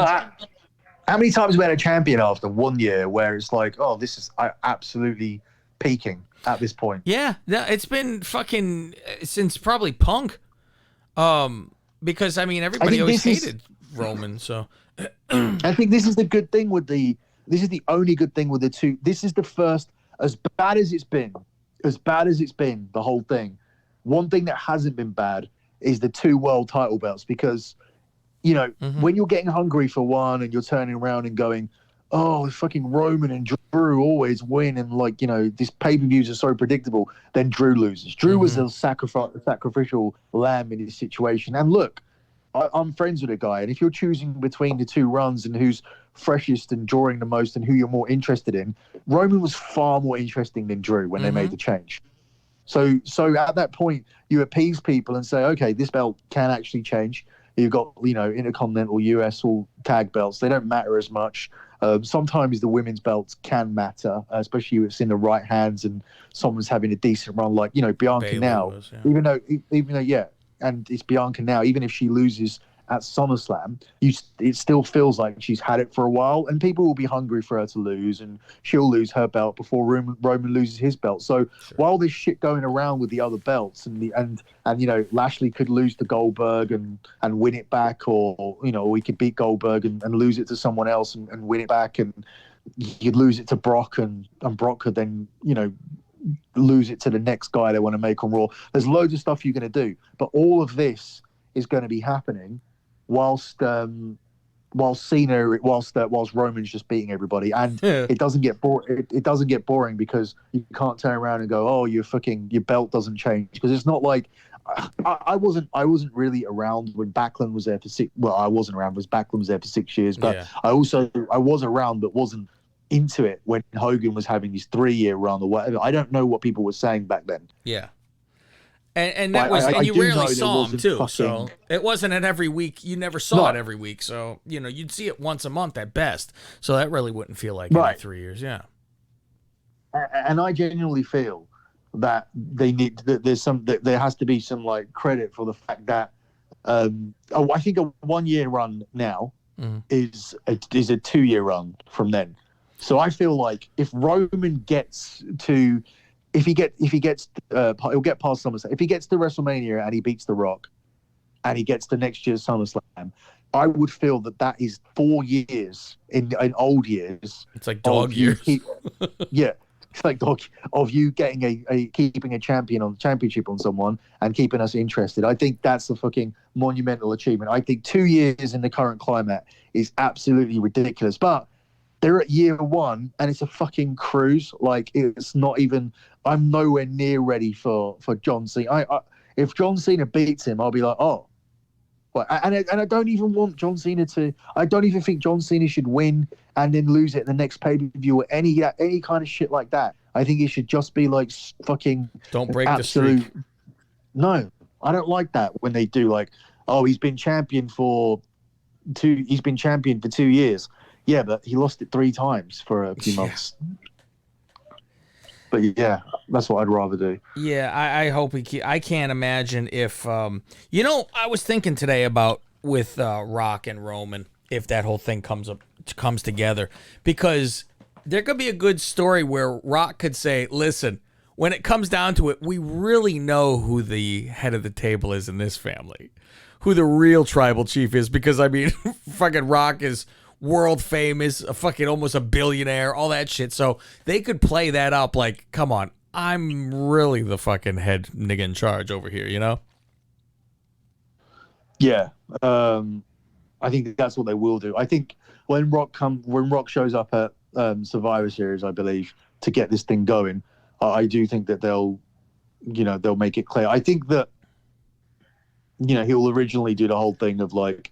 How many times have we had a champion after 1 year where it's like, oh, this is absolutely peaking at this point? Yeah, it's been fucking since probably Punk. Because I mean, everybody always hated Roman. So I think this is the good thing with this is the only good thing with the two. This is the first, as bad as it's been, the whole thing. One thing that hasn't been bad is the 2 world title belts, because, you know, when you're getting hungry for one and you're turning around and going, oh, fucking Roman and Drew always win, and, like, you know, these pay-per-views are so predictable, then Drew loses. Drew was a sacrificial lamb in this situation. And look, I'm friends with a guy, and if you're choosing between the 2 runs and who's freshest and drawing the most and who you're more interested in, Roman was far more interesting than Drew when they made the change. So at that point, you appease people and say, okay, this belt can actually change. You've got, you know, Intercontinental, US, all tag belts. They don't matter as much. Sometimes the women's belts can matter, especially if it's in the right hands and someone's having a decent run, like, you know, Bianca Bayley now. was, yeah. Even though, and it's Bianca now. Even if she loses at SummerSlam, it still feels like she's had it for a while, and people will be hungry for her to lose, and she'll lose her belt before Roman loses his belt. So while there's shit going around with the other belts, and you know, Lashley could lose to Goldberg and win it back, or you know, we could beat Goldberg and lose it to someone else and win it back, and you'd lose it to Brock, and Brock could then, you know, lose it to the next guy they want to make on Raw. There's loads of stuff you're going to do, but all of this is going to be happening whilst Roman's just beating everybody, and it doesn't get it doesn't get boring, because you can't turn around and go, oh, your belt doesn't change, because it's not like I wasn't really around when Backlund was there for 6. Well, I wasn't around because Backlund was there for 6 years, but I was around, but wasn't into it when Hogan was having his 3-year run or whatever. I don't know what people were saying back then. Yeah. And that was, and you rarely saw him too. So it wasn't at every week. You never saw it every week. So, you know, you'd see it once a month at best. So that really wouldn't feel like every 3 years. Yeah. And I genuinely feel that there has to be some, like, credit for the fact that I think a 1-year run now is a 2-year run from then. So I feel like if Roman gets to, he'll get past SummerSlam. If he gets to WrestleMania and he beats The Rock, and he gets to next year's SummerSlam, I would feel that is 4 years in old years. It's like dog years. It's like dog of you getting keeping a championship on someone and keeping us interested. I think that's a fucking monumental achievement. I think 2 years in the current climate is absolutely ridiculous, but they're at year 1 and it's a fucking cruise. Like, it's not even. I'm nowhere near ready for John Cena. If John Cena beats him, I'll be like, oh. But and I don't even want John Cena to. I don't even think John Cena should win and then lose it in the next pay-per-view or any kind of shit like that. I think it should just be like fucking. Don't break the streak. No, I don't like that when they do, like, oh, he's been champion for 2 years. Yeah, but he lost it 3 times for a few months. But yeah, that's what I'd rather do. Yeah, I hope I can't imagine if you know, I was thinking today about with Rock and Roman, if that whole thing comes together, because there could be a good story where Rock could say, listen, when it comes down to it, we really know who the head of the table is in this family, who the real tribal chief is, because I mean, fucking Rock is world famous, a fucking almost a billionaire, all that shit. So they could play that up like, come on, I'm really the fucking head nigga in charge over here, you know? Yeah, I think that's what they will do. I think when Rock shows up at Survivor Series, I believe, to get this thing going, I do think that they'll make it clear. I think that, you know, he'll originally do the whole thing of like,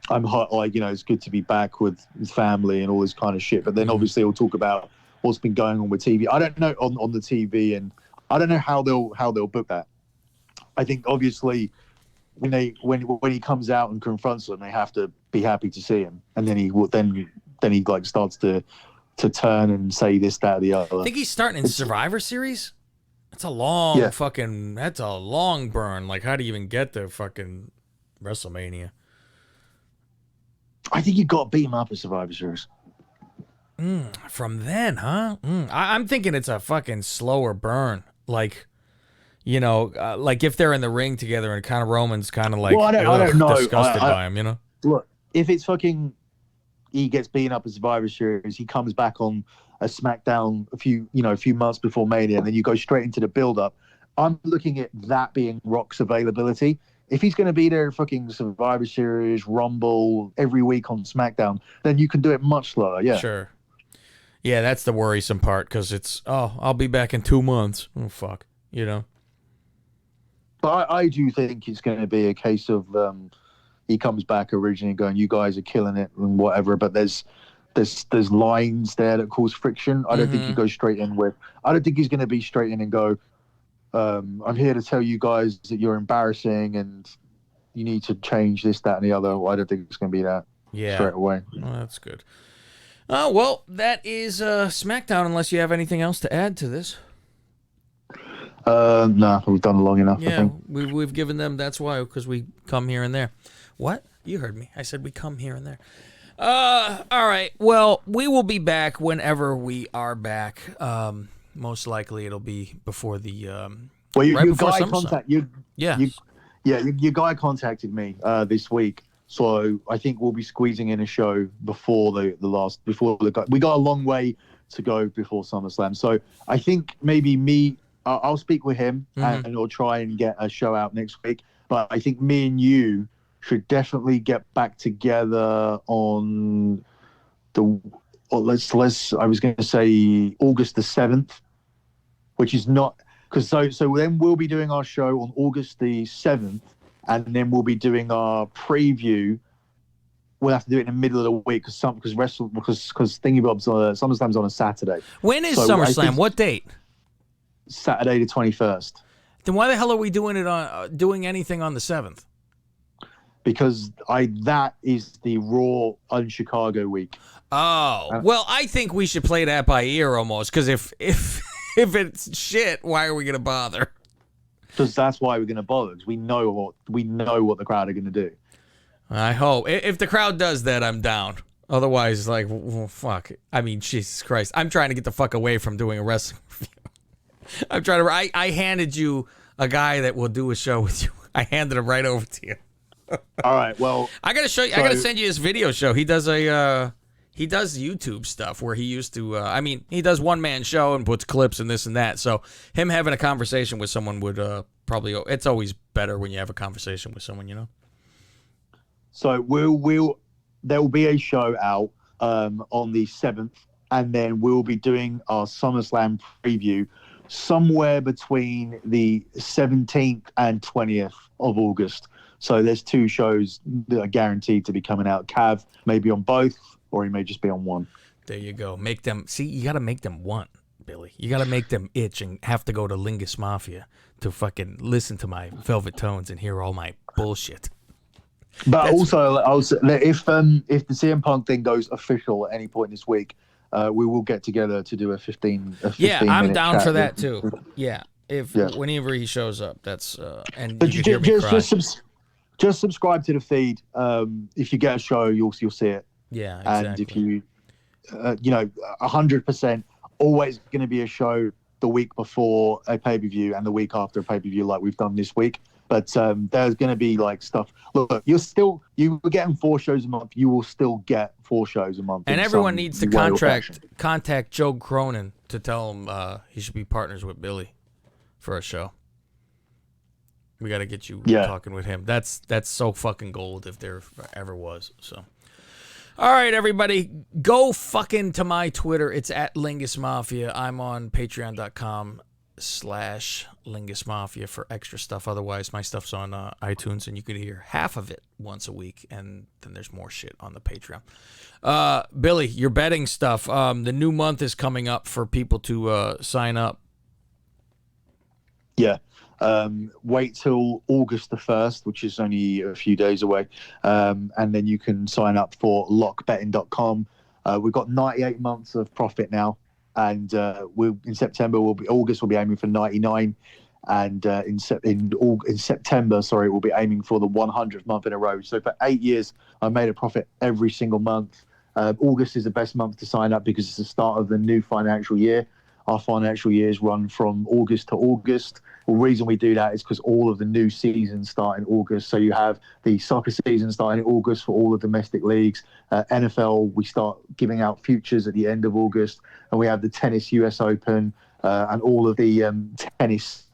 I'm hot, like, it's good to be back with family and all this kind of shit. But then obviously he'll talk about what's been going on with TV. I don't know on the TV, and I don't know how they'll book that. I think obviously when he comes out and confronts them, they have to be happy to see him, and then he like starts to turn and say this, that, or the other. I think he's starting in Survivor Series. That's a long that's a long burn. Like, how do you even get to fucking WrestleMania? I think you got to beat him up at Survivor Series. From then, huh? I'm thinking it's a fucking slower burn. Like, like if they're in the ring together and kind of Roman's kind of like, I don't know. Disgusted by him, Look, if it's fucking, he gets beaten up at Survivor Series, he comes back on a Smackdown a few months before Mania, and then you go straight into the build-up. I'm looking at that being Rock's availability. If he's going to be there fucking Survivor Series, Rumble, every week on SmackDown, then you can do it much slower, yeah. Sure. Yeah, that's the worrisome part, because it's, I'll be back in 2 months. Oh, fuck. But I do think it's going to be a case of he comes back originally going, you guys are killing it and whatever, but there's lines there that cause friction. I don't think he goes straight in with, I don't think he's going to be straight in and go, I'm here to tell you guys that you're embarrassing and you need to change this, that, and the other. I don't think it's going to be that straight away. Well, that's good. Well, that is SmackDown, unless you have anything else to add to this. No, we've done long enough, I think. We've given them, that's why, because we come here and there. What? You heard me. I said we come here and there. All right. Well, we will be back whenever we are back. Most likely it'll be before the well, right your before guy SummerSlam. your guy contacted me this week, so I think we'll be squeezing in a show before we got a long way to go before SummerSlam. So I think maybe I'll speak with him and we'll try and get a show out next week. But I think me and you should definitely get back together on I was going to say August the 7th, which is not, because so then we'll be doing our show on August the 7th, and then we'll be doing our preview. We'll have to do it in the middle of the week because Thingy Bob's SummerSlam's on a Saturday. When is SummerSlam? What date? Saturday the 21st. Then why the hell are we doing it on doing anything on the 7th? Because that is the Raw on Chicago week. Oh, well, I think we should play that by ear almost, because if it's shit, why are we gonna bother? Because that's why we're gonna bother. Because we know what the crowd are gonna do. I hope if the crowd does that, I'm down. Otherwise, like, well, fuck. I mean, Jesus Christ, I'm trying to get the fuck away from doing a wrestling review. I'm trying to. I handed you a guy that will do a show with you. I handed him right over to you. All right. Well, I gotta show you. I gotta send you his video show. He does he does YouTube stuff where he used to. He does one-man show and puts clips and this and that. So him having a conversation with someone would probably. It's always better when you have a conversation with someone, So there will be a show out on the 7th, and then we'll be doing our SummerSlam preview somewhere between the 17th and 20th of August. So there's 2 shows that are guaranteed to be coming out. Cav may be on both, or he may just be on one. There you go. Make them see. You got to make them want, Billy. You got to make them itch and have to go to Lingus Mafia to fucking listen to my velvet tones and hear all my bullshit. But also, if the CM Punk thing goes official at any point this week, we will get together to do a 15 yeah, I'm down chat for that too. Yeah, whenever he shows up, that's and but you can hear me cry. Just subscribe to the feed. If you get a show, you'll see it. Yeah, exactly. And if you 100% always going to be a show the week before a pay-per-view and the week after a pay-per-view like we've done this week. But there's going to be like stuff. Look, you were getting 4 shows a month. You will still get 4 shows a month. And everyone needs to contact Joe Cronin to tell him he should be partners with Billy for a show. We got to get you talking with him. That's so fucking gold if there ever was. So, all right, everybody, go fucking to my Twitter. It's at Lingus Mafia. I'm on patreon.com/ youtube.com/Lingus Mafia for extra stuff. Otherwise, my stuff's on iTunes, and you could hear half of it once a week, and then there's more shit on the Patreon. Billy, your betting stuff. The new month is coming up for people to sign up. Yeah. Wait till August the 1st, which is only a few days away. And then you can sign up for lockbetting.com. We've got 98 months of profit now. And in September, August, we'll be aiming for 99. And in September, we'll be aiming for the 100th month in a row. So for 8 years, I made a profit every single month. August is the best month to sign up because it's the start of the new financial year. Our financial years run from August to August. The reason we do that is because all of the new seasons start in August. So you have the soccer season starting in August for all the domestic leagues. NFL, we start giving out futures at the end of August. And we have the tennis US Open and all of the tennis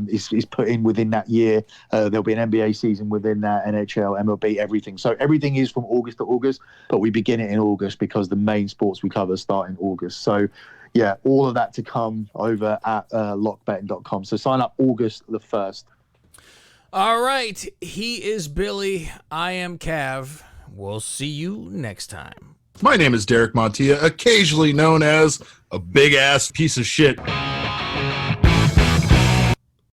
is put in within that year. There'll be an NBA season within that, NHL, MLB, everything. So everything is from August to August, but we begin it in August because the main sports we cover start in August. So yeah, all of that to come over at lockbetting.com. So sign up August the 1st. All right. He is Billy. I am Cav. We'll see you next time. My name is Derek Montilla, occasionally known as a big-ass piece of shit.